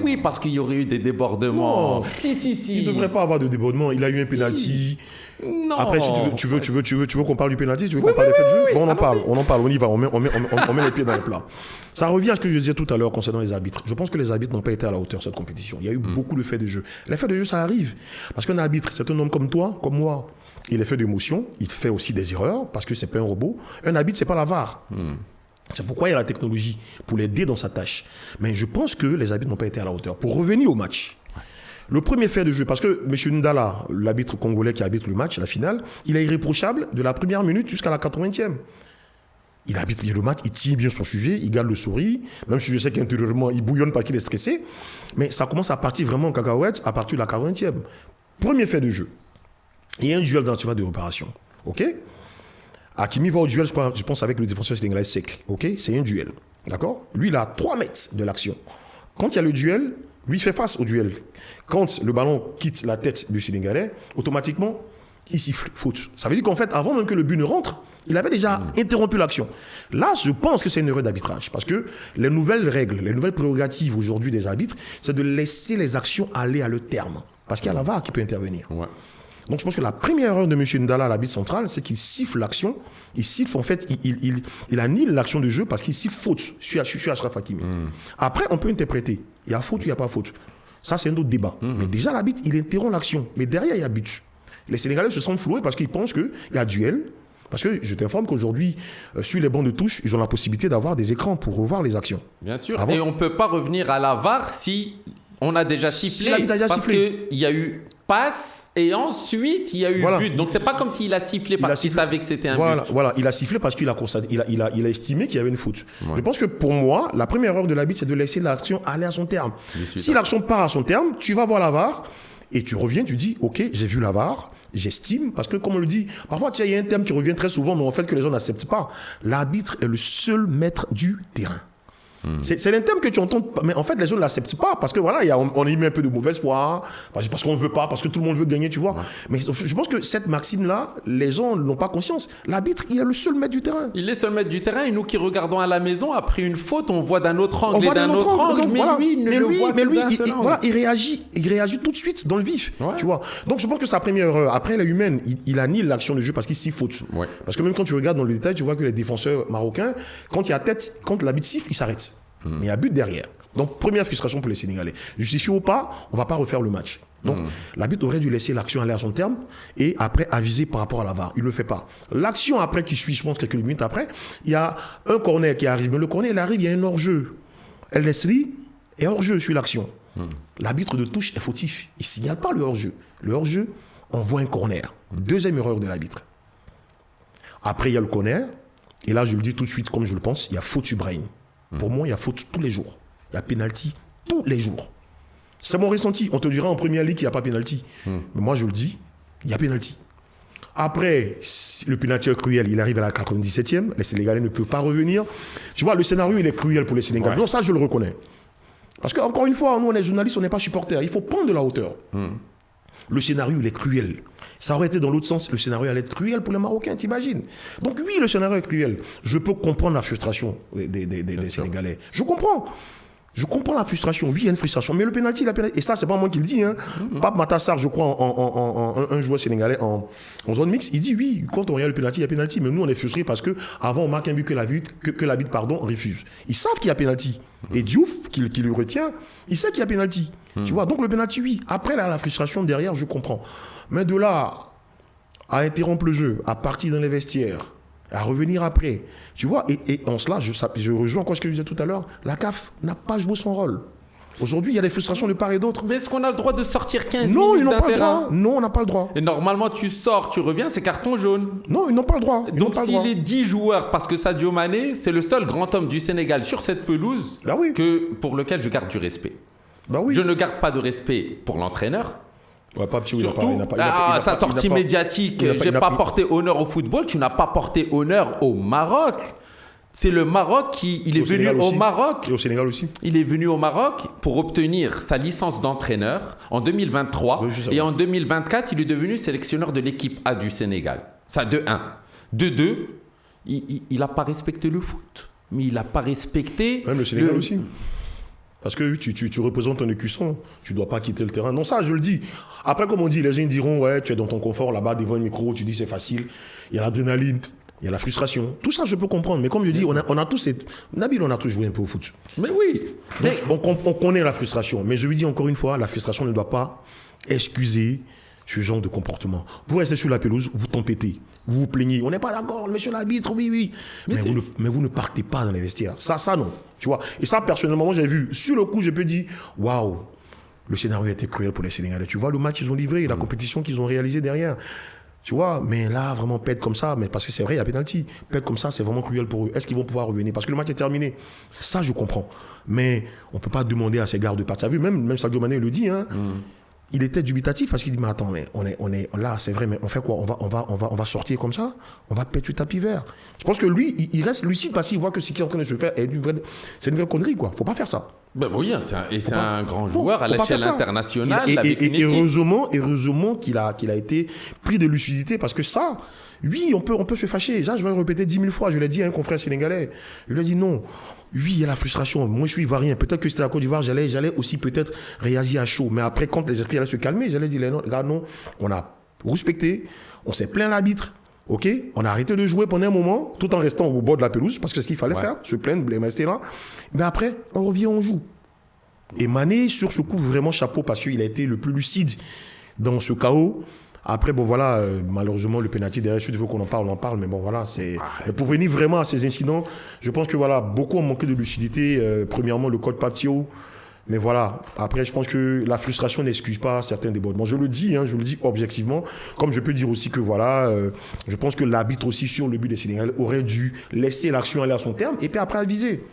Oui, parce qu'il y aurait eu des débordements. Non. Si. Il ne devrait pas avoir de débordement. Il a eu un penalty. Non. Après, si tu veux qu'on parle du penalty, tu veux qu'on parle des faits de jeu. Bon, on en parle, on y va, on met les pieds dans le plat. Ça revient à ce que je disais tout à l'heure concernant les arbitres. Je pense que les arbitres n'ont pas été à la hauteur de cette compétition. Il y a eu beaucoup de faits de jeu. Les faits de jeu, ça arrive. Parce qu'un arbitre, c'est un homme comme toi, comme moi. Il est fait d'émotions, il fait aussi des erreurs, parce que c'est pas un robot. Un arbitre, c'est pas la VAR. C'est pourquoi il y a la technologie, pour l'aider dans sa tâche. Mais je pense que les arbitres n'ont pas été à la hauteur. Pour revenir au match, le premier fait de jeu, parce que M. Ndala, l'arbitre congolais qui arbitre le match, la finale, il est irréprochable de la première minute jusqu'à la 80e. Il arbitre bien le match, il tient bien son sujet, il garde le sourire, même si je sais qu'intérieurement, il bouillonne parce qu'il est stressé. Mais ça commence à partir vraiment en cacahuète à partir de la 40e. Premier fait de jeu. Il y a un duel dans la surface de réparation. OK ? Hakimi va au duel, je pense, avec le défenseur sénégalais Sek. OK ? C'est un duel. D'accord ? Lui, il a 3 mètres de l'action. Quand il y a le duel, lui fait face au duel. Quand le ballon quitte la tête du Sénégalais, automatiquement, il siffle faute. Ça veut dire qu'en fait, avant même que le but ne rentre, il avait déjà interrompu l'action. Là, je pense que c'est une erreur d'arbitrage. Parce que les nouvelles règles, les nouvelles prérogatives aujourd'hui des arbitres, c'est de laisser les actions aller à leur terme. Parce qu'il y a la VAR qui peut intervenir. Ouais. Donc je pense que la première erreur de M. Ndala, l'arbitre central, c'est qu'il siffle l'action. Il siffle, en fait, il annule l'action de jeu parce qu'il siffle faute. Je suis Achraf Hakimi. Après, on peut interpréter. Il y a faute ou il n'y a pas faute. Ça, c'est un autre débat. Mais déjà, l'arbitre, il interrompt l'action. Mais derrière, il y a but. Les Sénégalais se sentent floués parce qu'ils pensent qu'il y a duel. Parce que je t'informe qu'aujourd'hui, sur les bancs de touche, ils ont la possibilité d'avoir des écrans pour revoir les actions. Bien sûr. Et on ne peut pas revenir à la VAR si on a déjà sifflé. Parce qu'il y a eu passe et ensuite il y a eu but. Donc c'est pas comme s'il a sifflé parce qu'il savait que c'était un but. Voilà, il a sifflé parce qu'il a constaté, il a estimé qu'il y avait une faute. Ouais. Je pense que pour moi, la première erreur de l'arbitre, c'est de laisser l'action aller à son terme. Si l'action part à son terme, tu vas voir la VAR et tu reviens, tu dis, ok, j'ai vu la VAR, j'estime, parce que comme on le dit, parfois il y a un terme qui revient très souvent, mais en fait que les gens n'acceptent pas. L'arbitre est le seul maître du terrain. C'est un thème que tu entends, mais en fait les gens ne l'acceptent pas parce que voilà, on y met un peu de mauvaise foi, parce qu'on ne veut pas, parce que tout le monde veut gagner, tu vois. Ouais. Mais je pense que cette maxime-là, les gens n'ont pas conscience. L'arbitre, il est le seul maître du terrain. Il est le seul maître du terrain et nous qui regardons à la maison, après une faute, on voit d'un autre angle et d'un autre angle, mais voilà. Lui, il ne le voit que d'un seul angle. Voilà, il réagit tout de suite dans le vif, tu vois. Donc je pense que sa première erreur, après elle est humaine, il annule l'action de jeu parce qu'il s'y faute. Ouais. Parce que même quand tu regardes dans le détail, tu vois que les défenseurs marocains, quand il y a tête, quand l'arbitre siffle, il s'arrête. Mais il y a but derrière. Donc, première frustration pour les Sénégalais. Justifié ou pas, on ne va pas refaire le match. Donc, l'arbitre aurait dû laisser l'action aller à son terme et après aviser par rapport à la VAR. Il ne le fait pas. L'action après qui suit, je pense, quelques minutes après, il y a un corner qui arrive. Mais le corner, il arrive, il y a un hors-jeu. El Nesri est hors-jeu sur l'action. L'arbitre de touche est fautif. Il ne signale pas le hors-jeu. Le hors-jeu, on voit un corner. Deuxième erreur de l'arbitre. Après, il y a le corner. Et là, je le dis tout de suite, comme je le pense, il y a faute sur Brahim. Pour moi, il y a faute tous les jours. Il y a pénalty tous les jours. C'est mon ressenti. On te dira en première ligue qu'il n'y a pas pénalty. Mais moi, je le dis, il y a pénalty. Après, le pénalty est cruel. Il arrive à la 97e. Les Sénégalais ne peuvent pas revenir. Tu vois, le scénario, il est cruel pour les Sénégalais. Ouais. Non, ça, je le reconnais. Parce qu'encore une fois, nous, on est journalistes, on n'est pas supporters. Il faut prendre de la hauteur. le scénario, il est cruel. Ça aurait été dans l'autre sens, le scénario allait être cruel pour les Marocains, t'imagines? Donc oui, le scénario est cruel. Je peux comprendre la frustration des Sénégalais. Je comprends la frustration. Oui, il y a une frustration. Mais le pénalty, et ça, c'est pas moi qui le dis. Hein. Pape Matassar, je crois, un joueur sénégalais en zone mixte, il dit oui, quand on regarde le pénalty, il y a pénalty. Mais nous, on est frustrés parce qu'avant, on marque un but que l'arbitre refuse. Ils savent qu'il y a pénalty. Et Diouf, qui le retient, il sait qu'il y a pénalty. Tu vois, donc le pénalty, oui. Après, là, la frustration derrière, je comprends. Mais de là à interrompre le jeu, à partir dans les vestiaires, à revenir après, tu vois, et en cela, je rejoins encore ce que je disais tout à l'heure, la CAF n'a pas joué son rôle. Aujourd'hui, il y a des frustrations de part et d'autre. Mais est-ce qu'on a le droit de sortir 15 non, minutes ils n'ont d'un pas le terrain? droit. Non, on n'a pas le droit. Et normalement, tu sors, tu reviens, c'est carton jaune. Non, ils n'ont pas le droit. Donc, si les 10 joueurs, parce que Sadio Mané, c'est le seul grand homme du Sénégal sur cette pelouse pour lequel je garde du respect. Bah oui. Je ne garde pas de respect pour l'entraîneur. Ouais, pas petit, surtout, sa sortie médiatique, j'ai pas porté honneur au football, tu n'as pas porté honneur au Maroc. C'est le Maroc il est venu au Maroc. Et au Sénégal aussi. Il est venu au Maroc pour obtenir sa licence d'entraîneur en 2023. Et en 2024, il est devenu sélectionneur de l'équipe A du Sénégal. Ça, de 1. De 2, il n'a pas respecté le foot. Mais il n'a pas respecté... Même le Sénégal aussi. Parce que tu représentes un écusson, tu ne dois pas quitter le terrain. Non, ça, je le dis. Après, comme on dit, les gens diront, ouais, tu es dans ton confort là-bas, devant un micro, tu dis c'est facile. Il y a l'adrénaline, il y a la frustration. Tout ça, je peux comprendre. Mais comme je dis, on a tous Nabil, on a tous joué un peu au foot. Mais oui. Donc, on connaît la frustration. Mais je lui dis encore une fois, la frustration ne doit pas excuser ce genre de comportement. Vous restez sur la pelouse, vous tempêtez, vous vous plaignez. On n'est pas d'accord, monsieur l'arbitre, oui. Mais vous ne partez pas dans les vestiaires. Ça, non. Tu vois. Et ça, personnellement, moi, j'ai vu. Sur le coup, je peux dire, waouh, le scénario était cruel pour les Sénégalais. Tu vois le match qu'ils ont livré, la compétition qu'ils ont réalisée derrière. Tu vois, mais là, vraiment, perdre comme ça, mais parce que c'est vrai, il y a pénalty. Perdre comme ça, c'est vraiment cruel pour eux. Est-ce qu'ils vont pouvoir revenir? Parce que le match est terminé. Ça, je comprends. Mais on ne peut pas demander à ces gars de partir. Tu as vu, même Sadio Mané le dit, hein. Il était dubitatif parce qu'il dit mais attends, mais on est là, c'est vrai, mais on fait quoi? On va sortir comme ça? On va péter le tapis vert. Je pense que lui, il reste lucide parce qu'il voit que ce qui est en train de se faire c'est une vraie connerie, quoi. Faut pas faire ça. Ben oui, c'est un grand joueur à l'échelle internationale. Et heureusement qu'il a été pris de lucidité parce que ça, oui, on peut se fâcher. Ça, je vais le répéter 10 000 fois. Je l'ai dit à un confrère sénégalais. Je lui ai dit non. Oui, il y a la frustration. Moi, je suis ivoirien. Peut-être que c'était la Côte d'Ivoire. J'allais aussi peut-être réagir à chaud. Mais après, quand les esprits allaient se calmer, j'allais dire, les gars, non. On a respecté. On s'est plaint l'arbitre. OK? On a arrêté de jouer pendant un moment, tout en restant au bord de la pelouse, parce que c'est ce qu'il fallait faire. Se plaindre, rester là. Mais après, on revient, on joue. Et Mané, sur ce coup, vraiment chapeau, parce qu'il a été le plus lucide dans ce chaos. Après, bon voilà, malheureusement, le pénalty derrière, il faut qu'on en parle, mais bon voilà, mais pour venir vraiment à ces incidents, je pense que voilà, beaucoup ont manqué de lucidité. Premièrement, le code Paptio, mais voilà, après, je pense que la frustration n'excuse pas certains débordements. Je le dis objectivement, comme je peux dire aussi que voilà, je pense que l'arbitre aussi sur le but des Sénégalais aurait dû laisser l'action aller à son terme et puis après aviser.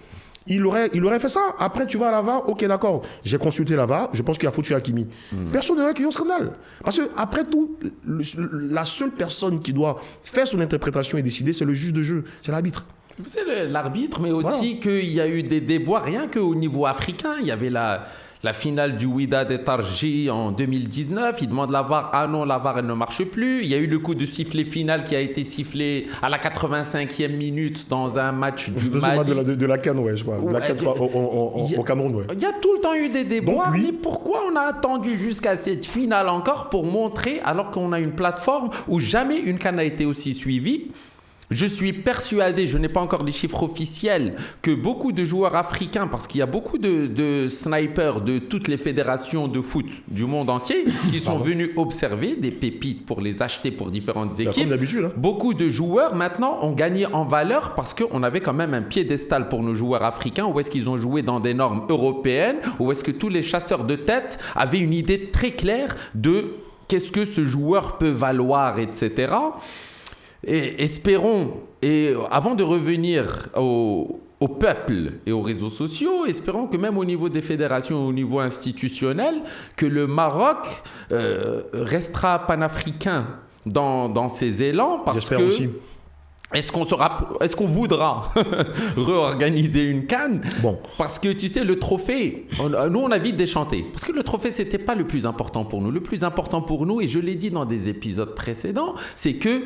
Il aurait fait ça. Après, tu vas à la VAR. Ok, d'accord. J'ai consulté la VAR. Je pense qu'il y a faute sur Hakimi. Personne n'aurait crié au scandale. Parce que, après tout, la seule personne qui doit faire son interprétation et décider, c'est le juge de jeu. C'est l'arbitre. C'est l'arbitre, mais aussi qu'il y a eu des déboires, rien qu'au niveau africain. Il y avait la finale du Wydad et Tarji en 2019. Il demande la VAR. Ah non, la VAR, elle ne marche plus. Il y a eu le coup de sifflet final qui a été sifflé à la 85e minute dans un match du Mali. De la CAN, ouais, je crois. La CAN au Cameroun, ouais. Il y a tout le temps eu des déboires. Mais pourquoi on a attendu jusqu'à cette finale encore pour montrer, alors qu'on a une plateforme où jamais une CAN n'a été aussi suivie? Je suis persuadé, je n'ai pas encore les chiffres officiels, que beaucoup de joueurs africains, parce qu'il y a beaucoup de snipers de toutes les fédérations de foot du monde entier qui sont venus observer des pépites pour les acheter pour différentes équipes. Comme d'habitude, hein. Beaucoup de joueurs maintenant ont gagné en valeur parce qu'on avait quand même un piédestal pour nos joueurs africains. Où est-ce qu'ils ont joué dans des normes européennes? Où est-ce que tous les chasseurs de tête avaient une idée très claire de qu'est-ce que ce joueur peut valoir, etc. Et espérons, et avant de revenir au peuple et aux réseaux sociaux, espérons que même au niveau des fédérations, au niveau institutionnel, que le Maroc restera panafricain dans ses élans. J'espère aussi. Est-ce qu'on voudra réorganiser une CAN? Bon. Parce que tu sais, le trophée, nous on a vite déchanté. Parce que le trophée, c'était pas le plus important pour nous. Le plus important pour nous, et je l'ai dit dans des épisodes précédents, c'est que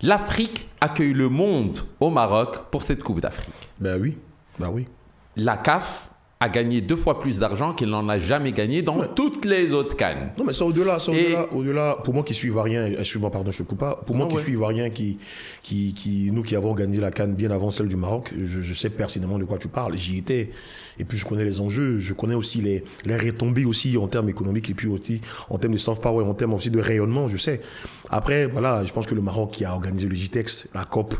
l'Afrique accueille le monde au Maroc pour cette Coupe d'Afrique. Ben oui. La CAF a gagné 2 fois plus d'argent qu'il n'en a jamais gagné dans toutes les autres CAN. Non, mais c'est au-delà. Pour moi qui suis ivoirien, excuse-moi, pardon, je ne coupe pas. Pour moi qui suis ivoirien, nous qui avons gagné la CAN bien avant celle du Maroc, je sais pertinemment de quoi tu parles. J'y étais. Et puis je connais les enjeux, je connais aussi les retombées aussi en termes économiques et puis aussi en termes de soft power, en termes aussi de rayonnement, je sais. Après, voilà, je pense que le Maroc qui a organisé le JTEX, la COP,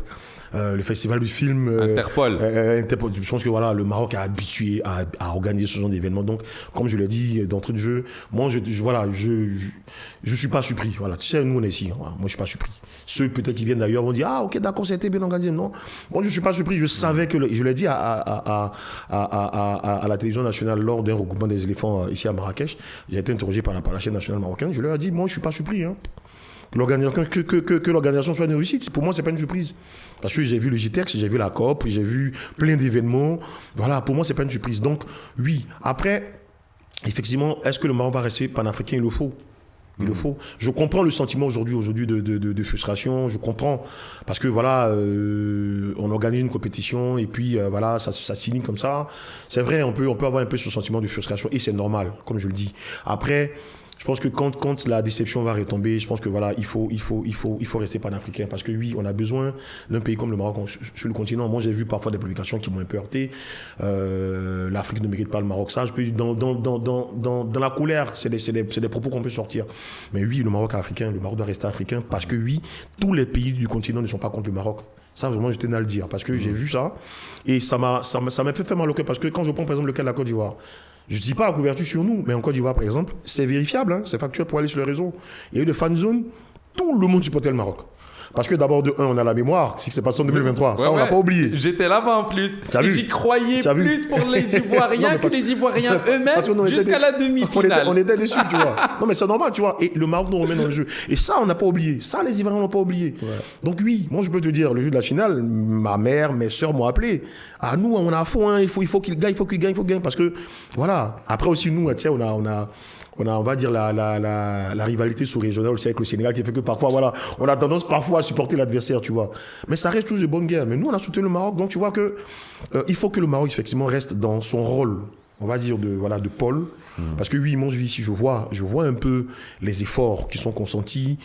le festival du film Interpol. Je pense que voilà, le Maroc a habitué à organiser ce genre d'événements. Donc, comme je l'ai dit d'entrée de jeu, moi je suis pas surpris. Voilà, tu sais, nous on est ici. Voilà, moi je suis pas surpris. Ceux peut-être qui viennent d'ailleurs vont dire ah ok d'accord, c'était bien organisé. Non, moi je suis pas surpris. Je savais que je l'ai dit à la télévision nationale lors d'un regroupement des éléphants ici à Marrakech. J'ai été interrogé par la chaîne nationale marocaine. Je leur ai dit moi je suis pas surpris. Hein. Que l'organisation soit une réussite, pour moi, c'est pas une surprise. Parce que j'ai vu le JTEX, j'ai vu la COP, j'ai vu plein d'événements. Voilà, pour moi, c'est pas une surprise. Donc, oui. Après, effectivement, est-ce que le Maroc va rester panafricain? Il le faut. Il le faut. Je comprends le sentiment aujourd'hui de frustration. Je comprends. Parce que voilà, on organise une compétition et puis voilà, ça se finit comme ça. C'est vrai, on peut avoir un peu ce sentiment de frustration et c'est normal, comme je le dis. Après, je pense que quand la déception va retomber, je pense que voilà, il faut rester panafricain parce que oui, on a besoin d'un pays comme le Maroc sur le continent. Moi, j'ai vu parfois des publications qui m'ont un peu heurté. L'Afrique ne mérite pas le Maroc. Ça, je peux dans la colère, c'est des propos qu'on peut sortir. Mais oui, le Maroc est africain, le Maroc doit rester africain parce que oui, tous les pays du continent ne sont pas contre le Maroc. Ça, vraiment, je tenais à le dire parce que j'ai vu ça et ça m'a fait mal au cœur parce que quand je prends par exemple le cas de la Côte d'Ivoire. Je ne dis pas la couverture sur nous, mais en Côte d'Ivoire, par exemple, c'est vérifiable, hein, c'est factuel pour aller sur les réseaux. Il y a eu des fan zones, tout le monde supportait le Maroc. Parce que d'abord, de un, on a la mémoire, c'est que c'est passé en 2023. Ça, on l'a pas oublié. J'étais là-bas en plus. Et j'y croyais plus pour les Ivoiriens que les Ivoiriens eux-mêmes jusqu'à la demi-finale. On était déçus, tu vois. Non, mais c'est normal, tu vois. Et le Maroc nous remet dans le jeu. Et ça, on n'a pas oublié. Ça, les Ivoiriens n'ont pas oublié. Ouais. Donc oui, moi, je peux te dire, le jeu de la finale, ma mère, mes sœurs m'ont appelé. Ah, nous, on a à fond, hein. Il faut qu'il gagne, il faut qu'il gagne. Parce que, voilà. Après aussi, nous, tu sais, on va dire, la rivalité sous-régionale aussi avec le Sénégal qui fait que parfois, voilà, on a tendance parfois à supporter l'adversaire, tu vois. Mais ça reste toujours de bonne guerre. Mais nous, on a soutenu le Maroc. Donc, tu vois que il faut que le Maroc, effectivement, reste dans son rôle, on va dire, de pôle. Parce que oui, moi, ici, je vois un peu les efforts qui sont consentis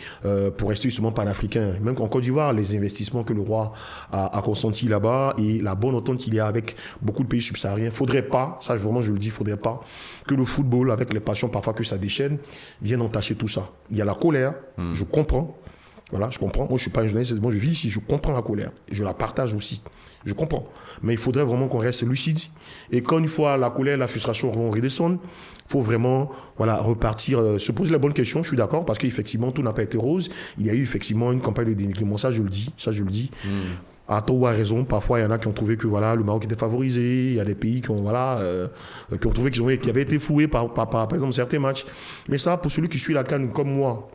pour rester justement panafricain. Même en Côte d'Ivoire, les investissements que le roi a consentis là-bas et la bonne entente qu'il y a avec beaucoup de pays subsahariens. Faudrait pas, ça vraiment je le dis, faudrait pas que le football, avec les passions parfois que ça déchaîne, vienne entacher tout ça. Il y a la colère, je comprends. Voilà, je comprends. Moi, je suis pas un journaliste, moi, je vis ici, je comprends la colère. Je la partage aussi. Je comprends. Mais il faudrait vraiment qu'on reste lucide. Et quand une fois la colère, la frustration vont redescendre, il faut vraiment repartir, se poser la bonne question, je suis d'accord, parce qu'effectivement, tout n'a pas été rose. Il y a eu effectivement une campagne de dénigrement, ça je le dis. À tort ou à raison, parfois il y en a qui ont trouvé que le Maroc était favorisé, il y a des pays qui ont trouvé qu'ils avaient été floués par exemple certains matchs. Mais ça, pour celui qui suit la CAN comme moi,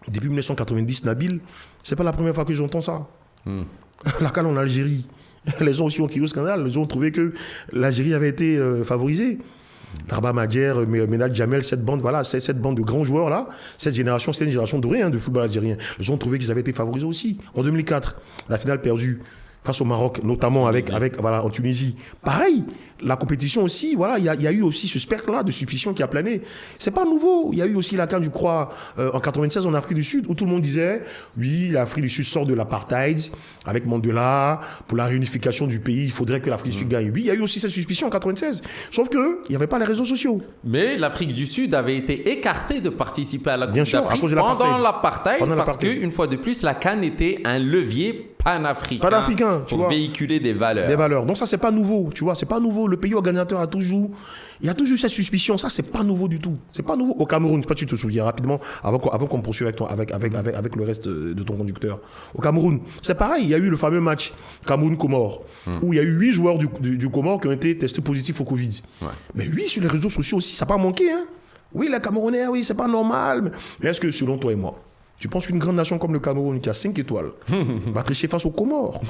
depuis 1990, Nabil, c'est pas la première fois que j'entends ça. La CAN en Algérie, les gens aussi ont crié au scandale, les gens ont trouvé que l'Algérie avait été favorisée. Larba Madjer, Ménal Jamel, cette bande de grands joueurs là, cette génération, c'était une génération dorée de football algérien. Les gens ont trouvé qu'ils avaient été favorisés aussi. En 2004, la finale perdue face au Maroc, notamment en Tunisie. Pareil, la compétition aussi, il y a eu aussi ce spectre-là de suspicion qui a plané. C'est pas nouveau. Il y a eu aussi la CAN, je crois, en 96 en Afrique du Sud, où tout le monde disait, oui, l'Afrique du Sud sort de l'apartheid avec Mandela, pour la réunification du pays, il faudrait que l'Afrique du Sud gagne. Oui, il y a eu aussi cette suspicion en 96. Sauf qu'il n'y avait pas les réseaux sociaux. Mais l'Afrique du Sud avait été écartée de participer à la Coupe d'Afrique pendant l'apartheid, parce qu'une fois de plus, la CAN était un levier panafricain pour véhiculer des valeurs. Donc ça, c'est pas nouveau, tu vois, c'est pas nouveau. Le pays organisateur il y a toujours cette suspicion. Ça, c'est pas nouveau du tout. C'est pas nouveau. Au Cameroun, je sais pas si tu te souviens rapidement, avant qu'on poursuive avec le reste de ton conducteur. Au Cameroun, c'est pareil. Il y a eu le fameux match Cameroun-Comores, où il y a eu 8 joueurs du Comores qui ont été testés positifs au Covid. Ouais. Mais oui, sur les réseaux sociaux aussi, ça n'a pas manqué. Hein. Oui, les Camerounais, oui, c'est pas normal. Mais est-ce que selon toi et moi, Tu penses qu'une grande nation comme le Cameroun, qui a 5 étoiles, va tricher face aux Comores?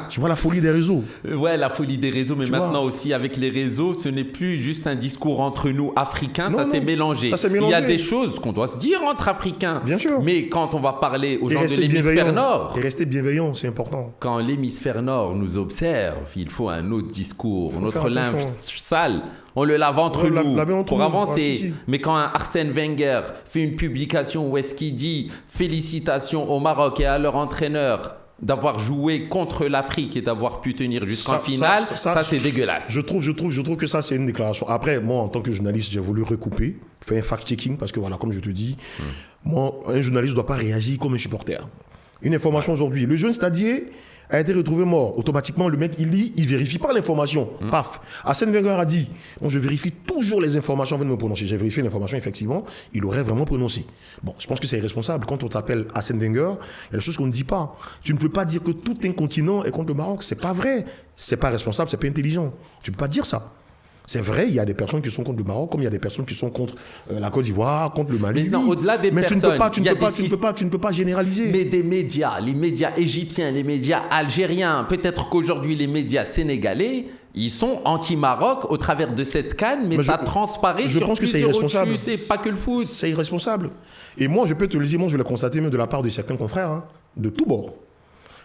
Tu vois la folie des réseaux. Ouais, la folie des réseaux, mais maintenant aussi, avec les réseaux, ce n'est plus juste un discours entre nous, Africains, ça s'est mélangé. Il y a des choses qu'on doit se dire entre Africains. Bien sûr. Mais quand on va parler aux gens de l'hémisphère nord... Et rester bienveillant, c'est important. Quand l'hémisphère nord nous observe, il faut un autre discours. Notre linge sale, on le lave entre nous pour avancer. Mais quand un Arsène Wenger fait une publication où est-ce qu'il dit « Félicitations au Maroc et à leur entraîneur », d'avoir joué contre l'Afrique et d'avoir pu tenir jusqu'en finale, ça c'est dégueulasse. Je trouve que ça c'est une déclaration. Après, moi en tant que journaliste, j'ai voulu recouper, faire un fact-checking parce que voilà, comme je te dis, moi, un journaliste ne doit pas réagir comme un supporter. Une information aujourd'hui, le jeune stadier a été retrouvé mort. Automatiquement, le mec, il lit, il vérifie pas l'information. Paf. Arsène Wenger a dit, bon, je vérifie toujours les informations avant de me prononcer. J'ai vérifié l'information, effectivement, il aurait vraiment prononcé. Bon, je pense que c'est irresponsable. Quand on s'appelle Arsène Wenger, il y a des choses qu'on ne dit pas. Tu ne peux pas dire que tout un continent est contre le Maroc. C'est pas vrai. C'est pas responsable, c'est pas intelligent. Tu peux pas dire ça. C'est vrai, il y a des personnes qui sont contre le Maroc, comme il y a des personnes qui sont contre la Côte d'Ivoire, contre le Mali. Mais non, au-delà des personnes, tu ne peux pas généraliser. Mais des médias, les médias égyptiens, les médias algériens, peut-être qu'aujourd'hui les médias sénégalais, ils sont anti-Maroc au travers de cette CAN, mais ça transparaît. Je pense que c'est irresponsable. C'est pas que le foot. C'est irresponsable. Et moi, je peux te le dire, moi je l'ai constaté même de la part de certains confrères, de tous bords.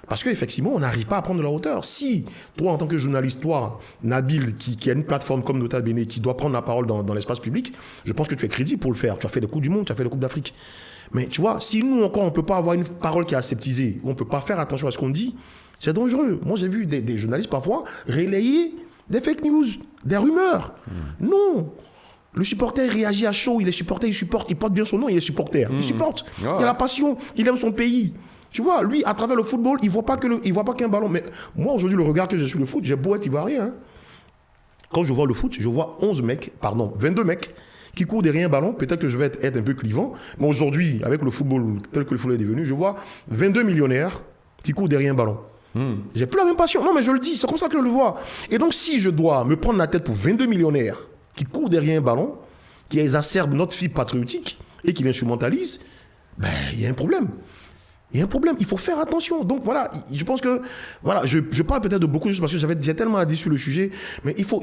Parce qu'effectivement, on n'arrive pas à prendre de la hauteur. Si, toi, en tant que journaliste, toi, Nabil, qui a une plateforme comme Nota Bene, qui doit prendre la parole dans l'espace public, je pense que tu es crédible pour le faire. Tu as fait les Coupes du Monde, tu as fait les Coupes d'Afrique. Mais tu vois, si nous, encore, on ne peut pas avoir une parole qui est aseptisée, on ne peut pas faire attention à ce qu'on dit, c'est dangereux. Moi, j'ai vu des journalistes, parfois, relayer des fake news, des rumeurs. Non. Le supporter réagit à chaud, il est supporter, il porte bien son nom, il est supporter. Il supporte, il a la passion, il aime son pays. Tu vois, lui, à travers le football, il ne voit pas qu'un ballon. Mais moi, aujourd'hui, le regard que j'ai sur le foot, j'ai beau être ivoirien. Hein. Quand je vois le foot, je vois 22 mecs qui courent derrière un ballon. Peut-être que je vais être un peu clivant. Mais aujourd'hui, avec le football tel que le football est devenu, je vois 22 millionnaires qui courent derrière un ballon. J'ai plus la même passion. Non, mais je le dis, c'est comme ça que je le vois. Et donc, si je dois me prendre la tête pour 22 millionnaires qui courent derrière un ballon, qui exacerbent notre fibre patriotique et qui l'instrumentalisent, ben, il y a un problème. Il y a un problème, il faut faire attention. Donc voilà, je pense que, voilà, je parle peut-être de beaucoup de choses parce que j'ai tellement à dire sur le sujet, mais il faut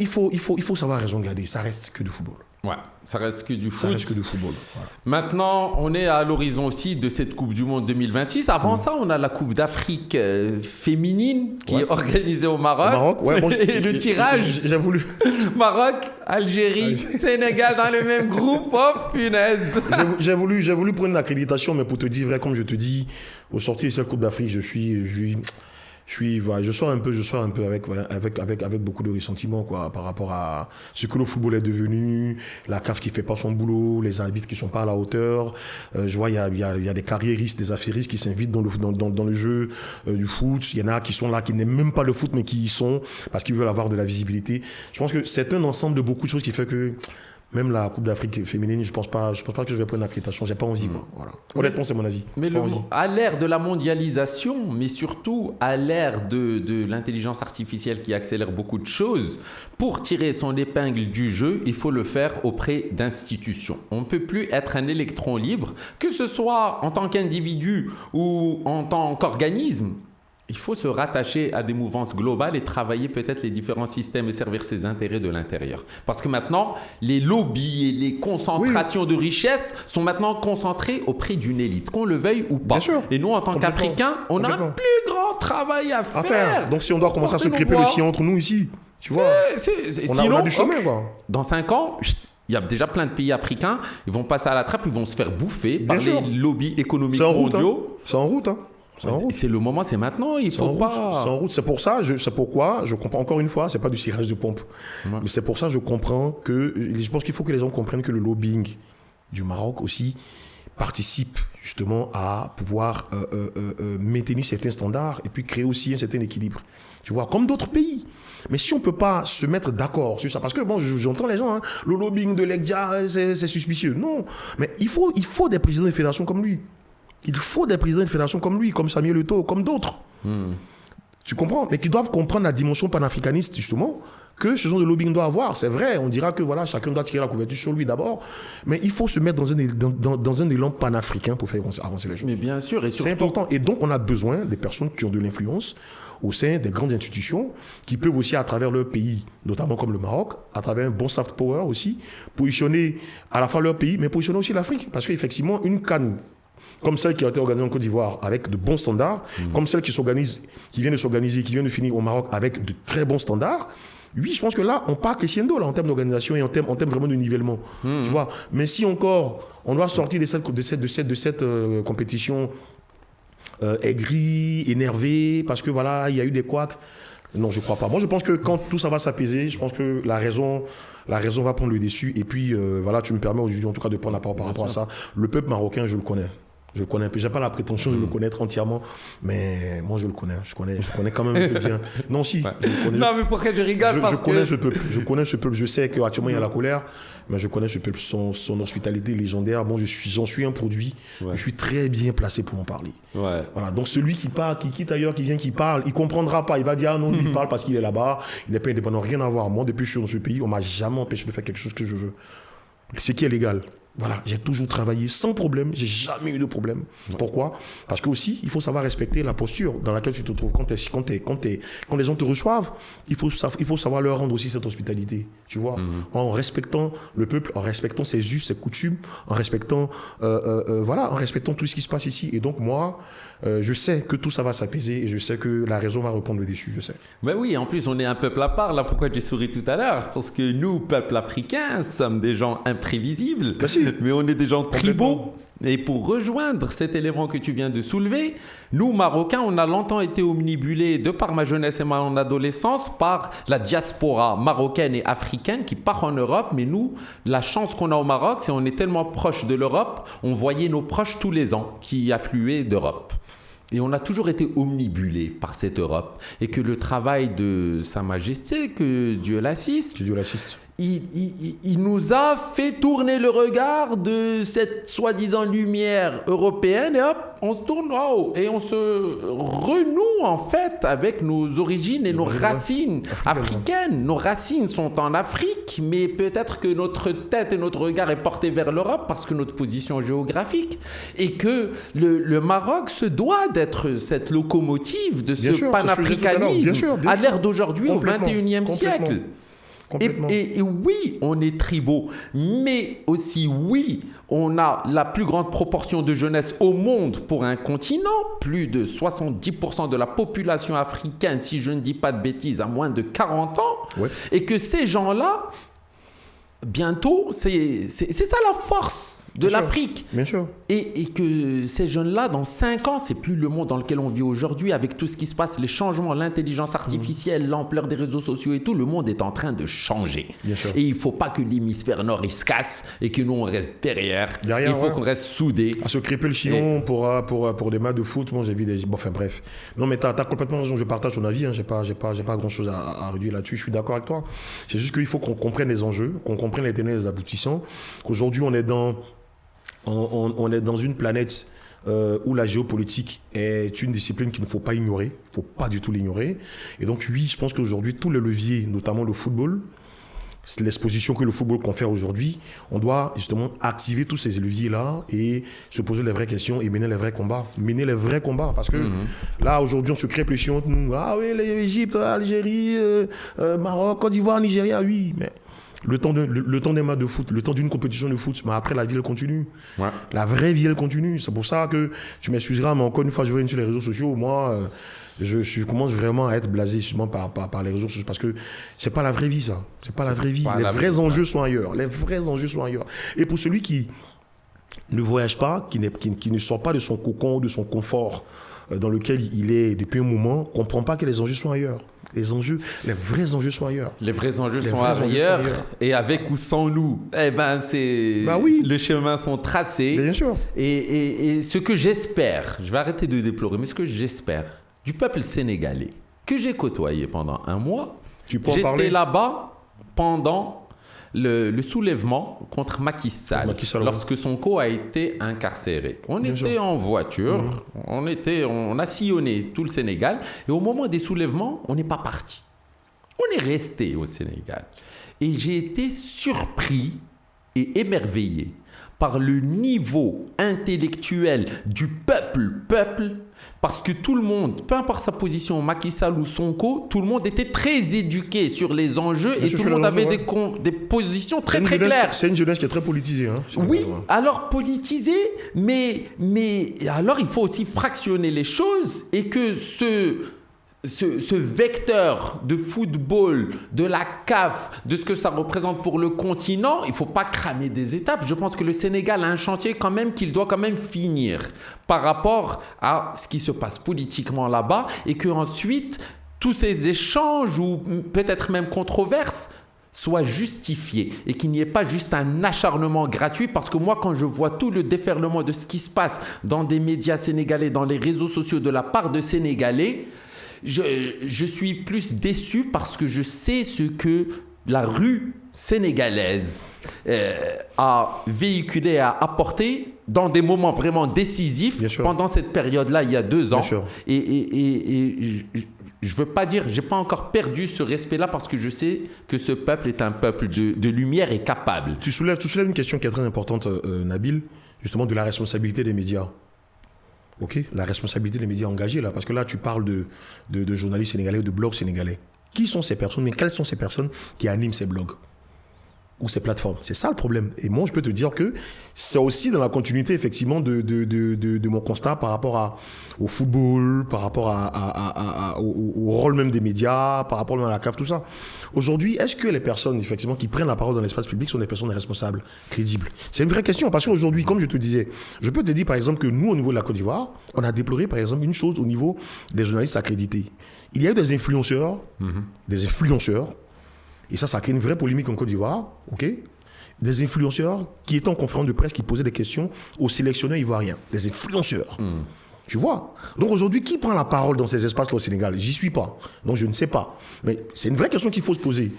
savoir raison garder, ça reste que du football. Ouais, ça reste que du foot. Ça reste que du football. Voilà. Maintenant, on est à l'horizon aussi de cette Coupe du Monde 2026. Avant ça, on a la Coupe d'Afrique féminine qui est organisée au Maroc. Au Maroc, ouais. Bon, et le tirage, j'ai voulu... Maroc, Algérie, Sénégal dans le même groupe. Oh, punaise. J'ai voulu prendre l'accréditation, mais pour te dire vrai, comme je te dis, au sortir de cette Coupe d'Afrique, je sors un peu avec beaucoup de ressentiment quoi, par rapport à ce que le football est devenu, la CAF qui fait pas son boulot, les arbitres qui sont pas à la hauteur. Je vois il y a des carriéristes, des affairistes qui s'invitent dans le jeu du foot. Il y en a qui sont là, qui n'aiment même pas le foot mais qui y sont parce qu'ils veulent avoir de la visibilité. Je pense que c'est un ensemble de beaucoup de choses qui fait que même la Coupe d'Afrique féminine, je pense pas que je vais prendre l'accréditation. J'ai pas envie, quoi. Voilà. Honnêtement, c'est mon avis. Mais à l'ère de la mondialisation, mais surtout à l'ère de l'intelligence artificielle qui accélère beaucoup de choses, pour tirer son épingle du jeu, il faut le faire auprès d'institutions. On ne peut plus être un électron libre, que ce soit en tant qu'individu ou en tant qu'organisme. Il faut se rattacher à des mouvances globales et travailler peut-être les différents systèmes et servir ses intérêts de l'intérieur. Parce que maintenant, les lobbies et les concentrations de richesses sont maintenant concentrées auprès d'une élite, qu'on le veuille ou pas. Bien sûr. Et nous, en tant qu'Africains, on a un plus grand travail à faire. Donc si on doit commencer à se crêper le chien entre nous ici, tu vois, on a du chemin, quoi. Dans 5 ans... Il y a déjà plein de pays africains, ils vont passer à la trappe, ils vont se faire bouffer par les lobbies économiques mondiaux. C'est en route, hein. C'est le moment, c'est maintenant, il faut pas... C'est en route, c'est pourquoi je comprends encore une fois, c'est pas du cirage de pompe, mais c'est pour ça que je comprends que, je pense qu'il faut que les gens comprennent que le lobbying du Maroc aussi participe justement à pouvoir maintenir certains standards et puis créer aussi un certain équilibre, tu vois, comme d'autres pays. Mais si on ne peut pas se mettre d'accord sur ça, parce que bon, j'entends les gens, le lobbying de l'EGDIA, c'est suspicieux. Non, mais il faut des présidents de fédération comme lui. Il faut des présidents de fédération comme lui, comme Samuel Eto'o, comme d'autres. Tu comprends? Mais qui doivent comprendre la dimension panafricaniste, justement, que ce genre de lobbying doit avoir. C'est vrai, on dira que voilà, chacun doit tirer la couverture sur lui d'abord, mais il faut se mettre dans un élan panafricain pour faire avancer les choses. Mais bien sûr, et surtout... C'est important. Et donc, on a besoin des personnes qui ont de l'influence au sein des grandes institutions, qui peuvent aussi, à travers leur pays, notamment comme le Maroc, à travers un bon soft power aussi, positionner à la fois leur pays, mais positionner aussi l'Afrique. Parce qu'effectivement, une CAN comme celle qui a été organisée en Côte d'Ivoire avec de bons standards, comme celle qui vient de s'organiser, qui vient de finir au Maroc avec de très bons standards, oui, je pense que là, on part crescendo là, en termes d'organisation et en termes vraiment de nivellement. Tu vois. Mais si encore, on doit sortir de cette compétition aigrie, énervée, parce que voilà, il y a eu des couacs. Non, je ne crois pas. Moi, je pense que quand tout ça va s'apaiser, je pense que la raison va prendre le dessus. Et puis, voilà, tu me permets aujourd'hui, en tout cas, de prendre la parole par rapport à ça. Le peuple marocain, je le connais. Je le connais un peu. Je n'ai pas la prétention de le connaître entièrement, mais moi, je le connais. Je connais quand même un peu bien. Non, si, je le connais. Non, mais pourquoi je rigole? Je connais ce peuple. Je connais ce peuple. Je sais qu'actuellement, il y a la colère, mais je connais ce peuple. Son hospitalité légendaire. Bon, j'en suis un produit. Ouais. Je suis très bien placé pour en parler. Ouais. Voilà. Donc, celui qui part, qui quitte ailleurs, qui vient, qui parle, il ne comprendra pas. Il va dire, ah non, il parle parce qu'il est là-bas. Il n'est pas indépendant. Rien à voir. Moi, depuis que je suis dans ce pays, on ne m'a jamais empêché de faire quelque chose que je veux. Ce qui est légal. Voilà, j'ai toujours travaillé sans problème, j'ai jamais eu de problème. Pourquoi? Parce que aussi, il faut savoir respecter la posture dans laquelle tu te trouves. Quand les gens te reçoivent, il faut savoir leur rendre aussi cette hospitalité, tu vois, en respectant le peuple, en respectant ses us, ses coutumes, en respectant, en respectant tout ce qui se passe ici. Et donc moi, je sais que tout ça va s'apaiser et je sais que la raison va reprendre le dessus, je sais. Ben oui, en plus on est un peuple à part, là pourquoi j'ai souri tout à l'heure? Parce que nous, peuple africain, sommes des gens imprévisibles, mais on est des gens tribaux. Et pour rejoindre cet élément que tu viens de soulever, nous, Marocains, on a longtemps été omnibulés, de par ma jeunesse et mon adolescence, par la diaspora marocaine et africaine qui part en Europe. Mais nous, la chance qu'on a au Maroc, c'est qu'on est tellement proche de l'Europe, on voyait nos proches tous les ans qui affluaient d'Europe. Et on a toujours été omnibulés par cette Europe. Et que le travail de Sa Majesté, que Dieu l'assiste, il nous a fait tourner le regard de cette soi-disant lumière européenne et hop, on se tourne et on se renoue en fait avec nos origines et nos racines africaines. Nos racines sont en Afrique, mais peut-être que notre tête et notre regard est porté vers l'Europe parce que notre position géographique et que le Maroc se doit d'être cette locomotive de ce panafricanisme à l'ère d'aujourd'hui au XXIe siècle. Et oui, on est tribaux, mais aussi oui, on a la plus grande proportion de jeunesse au monde pour un continent, plus de 70% de la population africaine, si je ne dis pas de bêtises, à moins de 40 ans, et que ces gens-là, bientôt, c'est ça la force de l'Afrique. Bien sûr. Et que ces jeunes-là, dans 5 ans, c'est plus le monde dans lequel on vit aujourd'hui, avec tout ce qui se passe, les changements, l'intelligence artificielle, l'ampleur des réseaux sociaux et tout, le monde est en train de changer. Bien sûr. Et il ne faut pas que l'hémisphère nord, il se casse et que nous, on reste derrière. Il faut qu'on reste soudés. À se crêper le chignon pour des matchs de foot, moi j'ai vu des... Bon, enfin bref. Non mais t'as complètement raison, je partage ton avis, hein. J'ai pas grand-chose à réduire là-dessus, je suis d'accord avec toi. C'est juste qu'il faut qu'on comprenne les enjeux, qu'on comprenne les tenants et les aboutissants, qu'aujourd'hui on est dans une planète où la géopolitique est une discipline qu'il ne faut pas ignorer, il ne faut pas du tout l'ignorer. Et donc oui, je pense qu'aujourd'hui, tous les leviers, notamment le football, l'exposition que le football confère aujourd'hui, on doit justement activer tous ces leviers-là et se poser les vraies questions et mener les vrais combats. Parce que là, aujourd'hui, on se crée plus chiant. Ah oui, l'Égypte, Algérie, Maroc, Côte d'Ivoire, Nigeria, oui, mais... Le temps des matchs de foot, le temps d'une compétition de foot, mais après la vie elle continue. Ouais. La vraie vie elle continue. C'est pour ça que tu m'excuseras, mais encore une fois je reviens sur les réseaux sociaux. Moi, je commence vraiment à être blasé justement par les réseaux sociaux parce que c'est pas la vraie vie ça. C'est pas la vraie vie. Les vrais enjeux sont ailleurs. Et pour celui qui ne voyage pas, qui ne sort pas de son cocon, de son confort dans lequel il est depuis un moment, comprend pas que les enjeux sont ailleurs. Les vrais enjeux sont ailleurs. Les vrais enjeux sont ailleurs. Et avec ou sans nous, les chemins sont tracés. Bien sûr. Et ce que j'espère, je vais arrêter de déplorer, mais ce que j'espère du peuple sénégalais, que j'ai côtoyé pendant un mois, j'étais là-bas pendant le soulèvement contre Macky Sall, lorsque Sonko a été incarcéré. On était en voiture, on a sillonné tout le Sénégal, et au moment des soulèvements, on n'est pas parti. On est resté au Sénégal. Et j'ai été surpris et émerveillé par le niveau intellectuel du peuple, parce que tout le monde, peu importe sa position, Macky Sall ou Sonko, tout le monde était très éduqué sur les enjeux et tout le monde avait des positions très claires. C'est une jeunesse qui est très politisée. Hein, oui, alors politisée, mais alors il faut aussi fractionner les choses et que ce vecteur de football, de la CAF, de ce que ça représente pour le continent, il ne faut pas cramer des étapes. Je pense que le Sénégal a un chantier quand même qu'il doit quand même finir par rapport à ce qui se passe politiquement là-bas et qu'ensuite, tous ces échanges ou peut-être même controverses soient justifiés et qu'il n'y ait pas juste un acharnement gratuit, parce que moi, quand je vois tout le déferlement de ce qui se passe dans des médias sénégalais, dans les réseaux sociaux de la part de Sénégalais, je suis plus déçu parce que je sais ce que la rue sénégalaise a véhiculé, a apporté dans des moments vraiment décisifs pendant cette période-là, il y a 2 ans. Et je veux pas dire, j'ai pas encore perdu ce respect-là parce que je sais que ce peuple est un peuple de lumière et capable. Tu soulèves une question qui est très importante, Nabil, justement de la responsabilité des médias. Ok, la responsabilité des médias engagés là, parce que là tu parles de journalistes sénégalais, de blogs sénégalais. Qui sont ces personnes, mais quelles sont ces personnes qui animent ces blogs ou ces plateformes? C'est ça le problème. Et moi je peux te dire que c'est aussi dans la continuité effectivement de mon constat par rapport au football, par rapport au rôle même des médias, par rapport à la CAF, tout ça. Aujourd'hui, est-ce que les personnes effectivement qui prennent la parole dans l'espace public sont des personnes responsables, crédibles? C'est une vraie question, parce qu'aujourd'hui, comme je te disais, je peux te dire par exemple que nous, au niveau de la Côte d'Ivoire, on a déploré par exemple une chose au niveau des journalistes accrédités. Il y a eu des influenceurs, et ça crée une vraie polémique en Côte d'Ivoire, ok? Des influenceurs qui étaient en conférence de presse, qui posaient des questions aux sélectionneurs ivoiriens. Des influenceurs. Tu vois? Donc aujourd'hui, qui prend la parole dans ces espaces-là au Sénégal? J'y suis pas. Donc je ne sais pas. Mais c'est une vraie question qu'il faut se poser.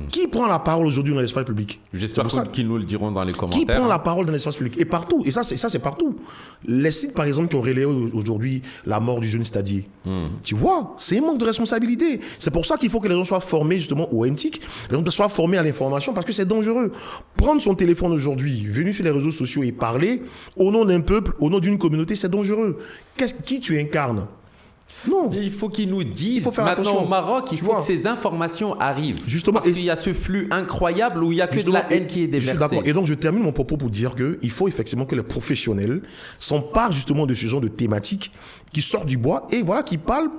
Qui prend la parole aujourd'hui dans l'espace public? J'espère qu'ils nous le diront dans les commentaires. Qui prend la parole dans l'espace public? Et partout. Et ça, c'est partout. Les sites, par exemple, qui ont relayé aujourd'hui la mort du jeune Stadier. Tu vois? C'est un manque de responsabilité. C'est pour ça qu'il faut que les gens soient formés justement au NTIC. Les gens soient formés à l'information parce que c'est dangereux. Prendre son téléphone aujourd'hui, venir sur les réseaux sociaux et parler au nom d'un peuple, au nom d'une communauté, c'est dangereux. Qui tu incarnes? Non. Il faut qu'ils nous disent, maintenant attention. au Maroc, il faut que ces informations arrivent. Justement, parce qu'il y a ce flux incroyable où il n'y a que de la haine qui est déversée. Je suis d'accord. Et donc je termine mon propos pour dire qu'il faut effectivement que les professionnels s'emparent justement de ce genre de thématiques, qui sortent du bois et voilà, qui parlent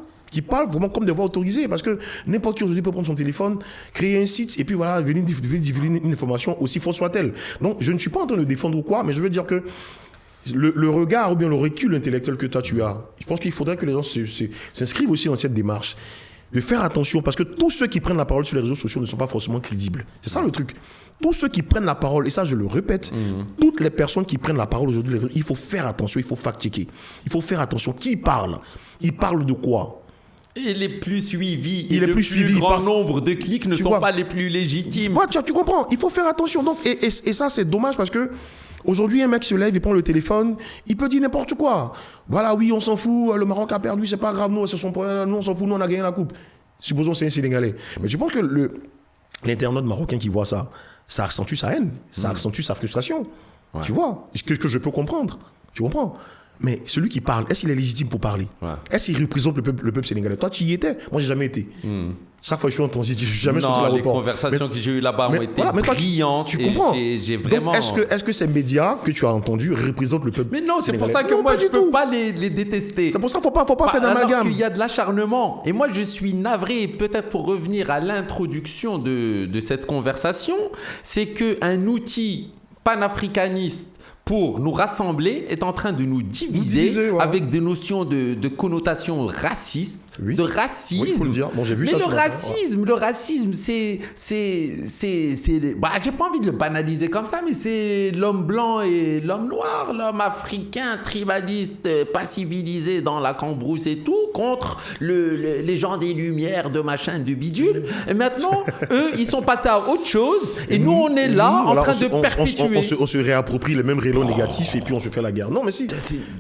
vraiment comme des voix autorisées, parce que n'importe qui aujourd'hui peut prendre son téléphone, créer un site et puis voilà, venir divulguer une information, aussi fausse soit-elle. Donc je ne suis pas en train de défendre ou quoi, mais je veux dire que le regard ou bien le recul intellectuel que toi tu as, je pense qu'il faudrait que les gens s'inscrivent aussi dans cette démarche de faire attention, parce que tous ceux qui prennent la parole sur les réseaux sociaux ne sont pas forcément crédibles. C'est ça le truc. Tous ceux qui prennent la parole, et ça je le répète, toutes les personnes qui prennent la parole aujourd'hui, il faut faire attention, il faut fact-checker. Il faut faire attention. Qui parle? Il parle de quoi? Et les plus suivis, et le plus grand nombre de clics ne sont pas les plus légitimes. Tu comprends? Il faut faire attention. Donc, et ça c'est dommage, parce que aujourd'hui, un mec se lève, il prend le téléphone, il peut dire n'importe quoi. Voilà, oui, on s'en fout, le Maroc a perdu, c'est pas grave, nous, c'est son problème, nous, on s'en fout, nous, on a gagné la coupe. Supposons que c'est un Sénégalais. Mais je pense que l'internaute marocain qui voit ça accentue sa haine, ça accentue sa frustration. Ouais. Tu vois? Ce que je peux comprendre. Tu comprends? Mais celui qui parle, est-ce qu'il est légitime pour parler? Est-ce qu'il représente le peuple sénégalais? Toi, tu y étais? Moi, j'ai jamais été. Chaque fois que je suis en transit, je suis jamais sorti de l'aéroport. Les conversations que j'ai eues là-bas ont été brillantes. Tu comprends? J'ai vraiment... Donc, est-ce que ces médias que tu as entendus représentent le peuple sénégalais? Mais non, c'est pour ça que moi, je ne peux pas les détester. C'est pour ça qu'il ne faut pas faire d'amalgame. Alors qu'il y a de l'acharnement. Et moi, je suis navré, peut-être pour revenir à l'introduction de cette conversation, c'est qu'un outil panafricaniste pour nous rassembler est en train de nous diviser avec des notions de connotation raciste, de racisme. Oui, il faut le dire. Bon, j'ai vu ça. Mais le racisme, c'est j'ai pas envie de le banaliser comme ça, mais c'est l'homme blanc et l'homme noir, l'homme africain, tribaliste, pas civilisé dans la cambrousse et tout, contre les gens des Lumières, de machin, de bidule. Et maintenant, eux, ils sont passés à autre chose. Et nous, on est là en train de perpétuer. On se réapproprie les mêmes rélots négatifs et puis on se fait la guerre. Non, mais si,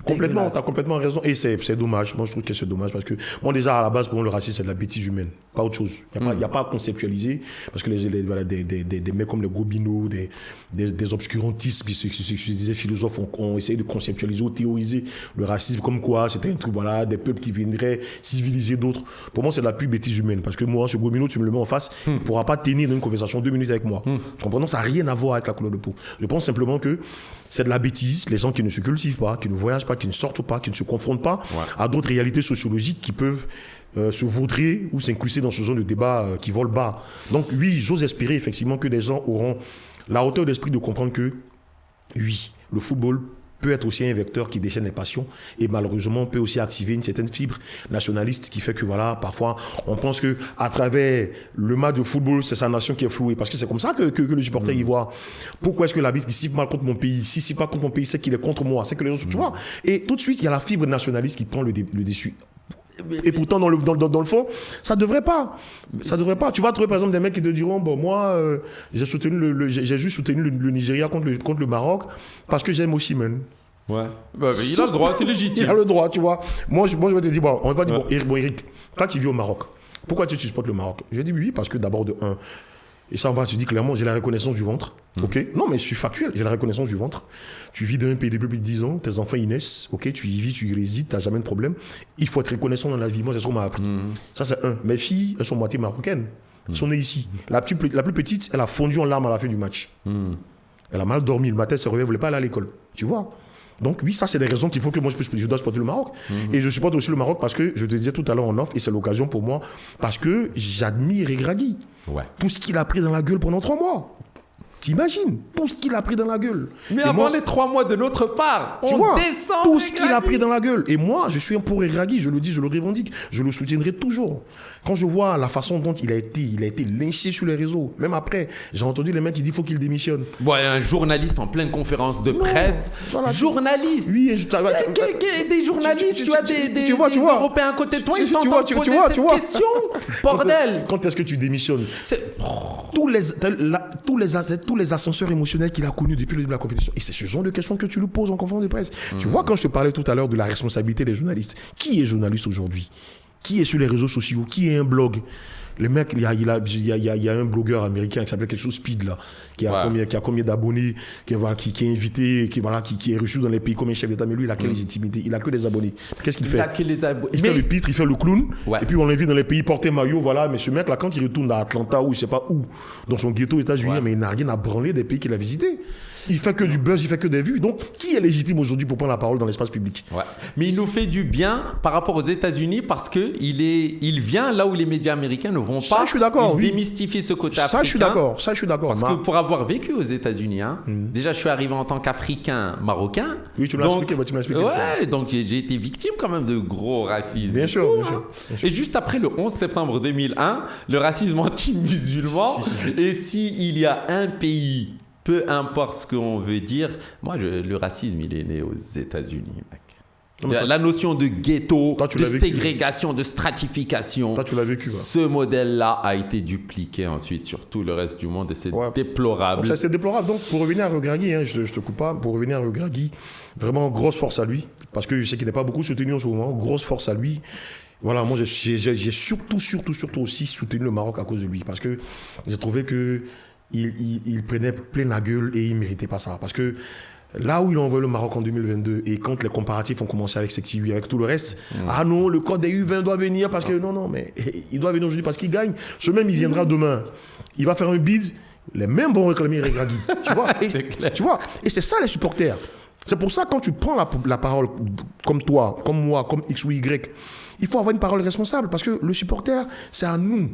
complètement, t'as complètement raison. Et c'est dommage. Moi, je trouve que c'est dommage parce que, moi, déjà, à la base, pour moi, le racisme, c'est de la bêtise humaine. Pas autre chose. Il n'y a pas à conceptualiser parce que voilà, des mecs comme les Gobineau, des obscurantistes, puis je disais philosophes ont essayé de conceptualiser ou théoriser le racisme comme quoi c'était un truc, voilà, des peuples qui viendraient civiliser d'autres. Pour moi, c'est de la pure bêtise humaine parce que moi, ce Gobineau, tu me le mets en face, il ne pourra pas tenir dans une conversation 2 minutes avec moi. Tu comprends? Ça n'a rien à voir avec la couleur de peau. Je pense simplement que c'est de la bêtise, les gens qui ne se cultivent pas, qui ne voyagent pas, qui ne sortent pas, qui ne se confrontent pas à d'autres réalités sociologiques qui peuvent se vaudrer ou s'incruster dans ce genre de débat qui vole bas. Donc oui, j'ose espérer effectivement que des gens auront la hauteur d'esprit de comprendre que oui, le football peut être aussi un vecteur qui déchaîne les passions et malheureusement peut aussi activer une certaine fibre nationaliste qui fait que voilà, parfois on pense que à travers le match de football, c'est sa nation qui est flouée parce que c'est comme ça que le supporter y voit. Pourquoi est-ce que l'arbitre qui siffle mal contre mon pays, si siffle pas contre mon pays, c'est qu'il est contre moi, c'est que les autres, tu vois. Et tout de suite, il y a la fibre nationaliste qui prend le dessus. Et pourtant, dans le fond, ça devrait pas. Ça devrait pas. Tu vas trouver, par exemple, des mecs qui te diront, bon, moi, j'ai juste soutenu le Nigeria contre le Maroc parce que j'aime Osimhen. Ouais. Bah, il a le droit, c'est légitime. Il a le droit, tu vois. Moi, je vais te dire, bon, on va dire, bon, Eric, toi qui vis au Maroc, pourquoi tu supportes le Maroc? Je dis oui, parce que d'abord, de un, et ça, on va te dire clairement, j'ai la reconnaissance du ventre. Ok? Non, mais je suis factuel, j'ai la reconnaissance du ventre. Tu vis dans un pays depuis plus de 10 ans, tes enfants, ils naissent, ok? Tu y vis, tu y résides, tu n'as jamais de problème. Il faut être reconnaissant dans la vie. Moi, c'est ce qu'on m'a appris. Ça, c'est un. Mes filles, elles sont moitié marocaines. Elles sont nées ici. La plus petite, elle a fondu en larmes à la fin du match. Elle a mal dormi. Le matin, elle se réveille, elle ne voulait pas aller à l'école. Tu vois? Donc oui, ça c'est des raisons qu'il faut que moi je dois supporter le Maroc. Et je supporte aussi le Maroc parce que, je te disais tout à l'heure en off, et c'est l'occasion pour moi, parce que j'admire Regragui. Ouais. Tout ce qu'il a pris dans la gueule pendant 3 mois. T'imagines tout ce qu'il a pris dans la gueule. Mais avant les 3 mois de notre part, tu on vois, descend tout ce qu'il a pris dans la gueule. Et moi, je suis un pour Regragui, je le dis, je le revendique, je le soutiendrai toujours. Quand je vois la façon dont il a été lynché sur les réseaux, même après, j'ai entendu les mecs qui disent qu'il faut qu'il démissionne. Ouais, un journaliste en pleine conférence de presse. Voilà, journaliste. Oui, des journalistes, tu as des Européens à côté de toi, ils t'entendent poser cette question. Bordel. Quand est-ce que tu démissionnes? Tous les ascenseurs émotionnels qu'il a connus depuis le début de la compétition. Et c'est ce genre de questions que tu lui poses en conférence de presse. Tu vois, quand je te parlais tout à l'heure de la responsabilité des journalistes, qui est journaliste aujourd'hui? Qui est sur les réseaux sociaux? Qui est un blog? Les mecs, il y a un blogueur américain qui s'appelle quelque chose Speed, là, qui a combien d'abonnés, qui est invité, qui est reçu dans les pays comme un chef d'État. Mais lui, il a quelle légitimité? Il a que des abonnés. Qu'est-ce qu'il fait? Il fait le pitre, il fait le clown, et puis on l'invite dans les pays portés maillot, voilà. Mais ce mec-là, quand il retourne à Atlanta ou je ne sais pas où, dans son ghetto aux États-Unis, mais il n'a rien à branler des pays qu'il a visités. Il fait que du buzz, il fait que des vues. Donc, qui est légitime aujourd'hui pour prendre la parole dans l'espace public? Ouais. Mais il nous fait du bien par rapport aux États-Unis parce qu'il vient là où les médias américains ne vont pas. Ça, je suis d'accord. Démystifier ce côté africain. Ça, je suis d'accord. Parce que pour avoir vécu aux États-Unis, déjà, je suis arrivé en tant qu'Africain marocain. Oui, tu me l'as expliqué. Ouais, donc j'ai été victime quand même de gros racisme. Bien sûr. Et juste après le 11 septembre 2001, le racisme anti-musulman. Et s'il y a un pays, peu importe ce qu'on veut dire, moi, le racisme, il est né aux États-Unis, mec. La notion de ghetto, de ségrégation, de stratification. Toi, tu l'as vécu. Ce modèle-là a été dupliqué ensuite sur tout le reste du monde et c'est déplorable. Ça, c'est déplorable. Donc, pour revenir à Regragui, je te coupe pas, pour revenir à Regragui, vraiment grosse force à lui, parce que je sais qu'il n'est pas beaucoup soutenu en ce moment, grosse force à lui. Voilà, moi, j'ai surtout aussi soutenu le Maroc à cause de lui, parce que j'ai trouvé que il prenait plein la gueule et il ne méritait pas ça. Parce que là où il a envoyé le Maroc en 2022 et quand les comparatifs ont commencé avec Secti, avec tout le reste, ah non, le code des U20 doit venir parce que non, mais il doit venir aujourd'hui parce qu'il gagne. Ce même, il viendra demain. Il va faire un bid, les mêmes vont réclamer Regragui. Tu vois, c'est clair. Tu vois, et c'est ça les supporters. C'est pour ça quand tu prends la parole comme toi, comme moi, comme X ou Y, il faut avoir une parole responsable parce que le supporter, c'est à nous.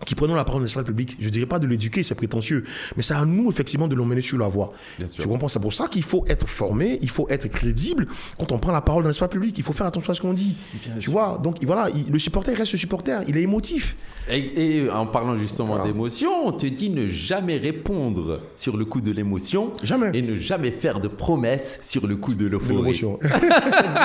qui prenons la parole dans l'espace public, je ne dirais pas de l'éduquer, c'est prétentieux, mais c'est à nous, effectivement, de l'emmener sur la voie. Tu comprends? C'est pour ça qu'il faut être formé, il faut être crédible quand on prend la parole dans l'espace public. Il faut faire attention à ce qu'on dit. Tu vois? Donc, voilà, le supporter reste le supporter, il est émotif. Et en parlant justement d'émotion, on te dit ne jamais répondre sur le coup de l'émotion. Jamais. Et ne jamais faire de promesses sur le coup de l'euphorie. L'émotion.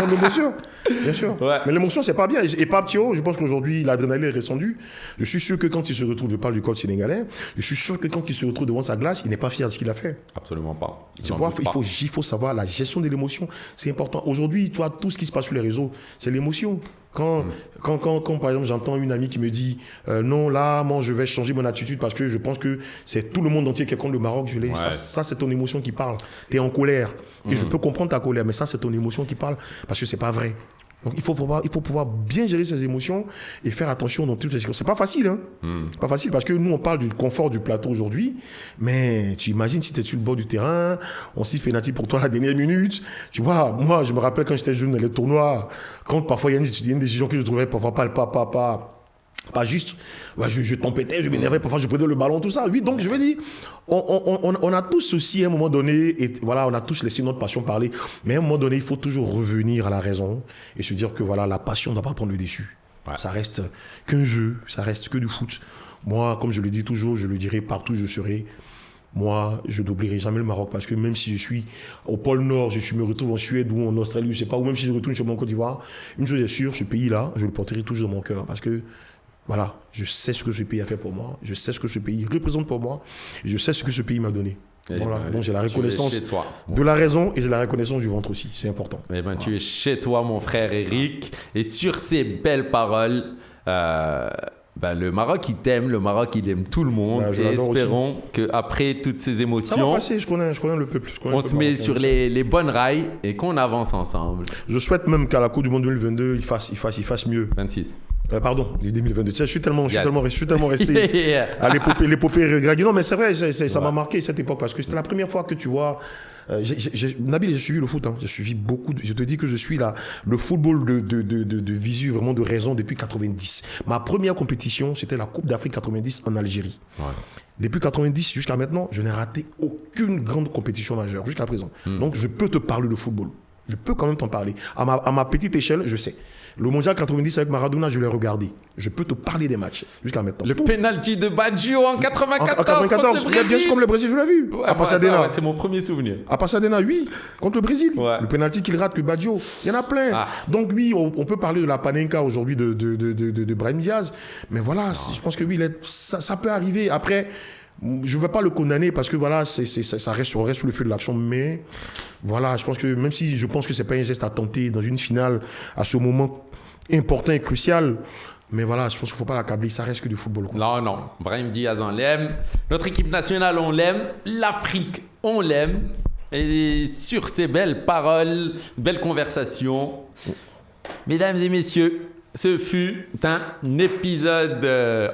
L'émotion, bien sûr. Ouais. Mais l'émotion, c'est pas bien. Et Pape Thiaw, je pense qu'aujourd'hui, l'adrénaline est descendue. Je suis sûr que quand il se retrouve, je parle du coach sénégalais, je suis sûr que quand il se retrouve devant sa glace, il n'est pas fier de ce qu'il a fait. Absolument pas. C'est pourquoi il faut savoir la gestion de l'émotion. C'est important. Aujourd'hui, toi, tout ce qui se passe sur les réseaux, c'est l'émotion. Quand, par exemple, j'entends une amie qui me dit non, là, moi, je vais changer mon attitude parce que je pense que c'est tout le monde entier qui est contre le Maroc. Je dis, ça, c'est ton émotion qui parle. Tu es en colère. Et je peux comprendre ta colère, mais ça, c'est ton émotion qui parle parce que c'est pas vrai. Donc, il faut pouvoir bien gérer ses émotions et faire attention dans toutes les situations. C'est pas facile, hein. C'est pas facile parce que nous, on parle du confort du plateau aujourd'hui, mais tu imagines si tu es sur le bord du terrain, on siffle pénalty pour toi à la dernière minute. Tu vois, moi, je me rappelle quand j'étais jeune dans les tournois, quand parfois il y a une décision que je trouvais parfois pas juste, je tempêtais, je m'énervais, parfois je prenais le ballon, tout ça. Oui, donc je veux dire, on a tous aussi à un moment donné, et voilà, on a tous laissé notre passion parler, mais à un moment donné, il faut toujours revenir à la raison et se dire que voilà, la passion ne doit pas prendre le dessus. Ouais. Ça reste qu'un jeu, ça reste que du foot. Moi, comme je le dis toujours, je le dirai partout où je serai. Moi, je n'oublierai jamais le Maroc parce que même si je suis au pôle Nord, me retrouve en Suède ou en Australie, je ne sais pas, ou même si je retourne chez mon Côte d'Ivoire, une chose est sûre, ce pays-là, je le porterai toujours dans mon cœur parce que voilà, je sais ce que ce pays a fait pour moi, je sais ce que ce pays représente pour moi, et je sais ce que ce pays m'a donné. Voilà, donc j'ai la reconnaissance de la raison et j'ai la reconnaissance du ventre aussi, c'est important. Tu es chez toi, mon frère Eric, et sur ces belles paroles, le Maroc, il t'aime, le Maroc, il aime tout le monde, et espérons qu'après toutes ces émotions, ça va passer, je connais le peuple. On se met sur les bonnes rails et qu'on avance ensemble. Je souhaite même qu'à la Coupe du Monde 2022, il fasse mieux. 26. Pardon, 2022. Tu sais, je suis tellement resté à l'épopée regrettée. Non, mais c'est vrai, ça m'a marqué cette époque parce que c'était la première fois que tu vois. Nabil, j'ai suivi le foot. J'ai suivi beaucoup. Je te dis que je suis le football de visu, vraiment de raison depuis 90. Ma première compétition, c'était la Coupe d'Afrique 90 en Algérie. Ouais. Depuis 90 jusqu'à maintenant, je n'ai raté aucune grande compétition majeure jusqu'à présent. Donc, je peux te parler de football. Je peux quand même t'en parler. À ma petite échelle, je sais. Le Mondial 90 avec Maradona, je l'ai regardé. Je peux te parler des matchs jusqu'à maintenant. Le penalty de Baggio en 94 contre le Brésil. Bien sûr, comme le Brésil, je l'ai vu. Ouais, à Pasadena. C'est mon premier souvenir. À Pasadena, oui, contre le Brésil. Ouais. Le penalty qu'il rate que Baggio. Il y en a plein. Ah. Donc oui, on peut parler de la Panenka aujourd'hui de Brahim Diaz. Mais voilà, je pense que oui, ça peut arriver. Après, je ne vais pas le condamner parce que voilà, ça reste sous le feu de l'action. Mais voilà, je pense que même si je pense que ce n'est pas un geste à tenter dans une finale à ce moment important et crucial, mais voilà, je pense qu'il ne faut pas l'accabler, ça reste que du football. Quoi. Non, Brahim Diaz, on l'aime. Notre équipe nationale, on l'aime. L'Afrique, on l'aime. Et sur ces belles paroles, belles conversations, mesdames et messieurs, ce fut un épisode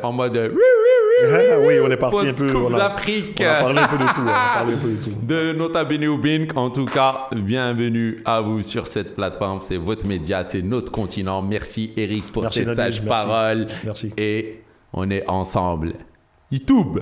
en mode... oui, on est parti un peu. On a parlé un peu de tout. De Nota Bene ou Bink, en tout cas, bienvenue à vous sur cette plateforme. C'est votre média, c'est notre continent. Merci Eric pour tes sages paroles. Merci. Et on est ensemble. YouTube.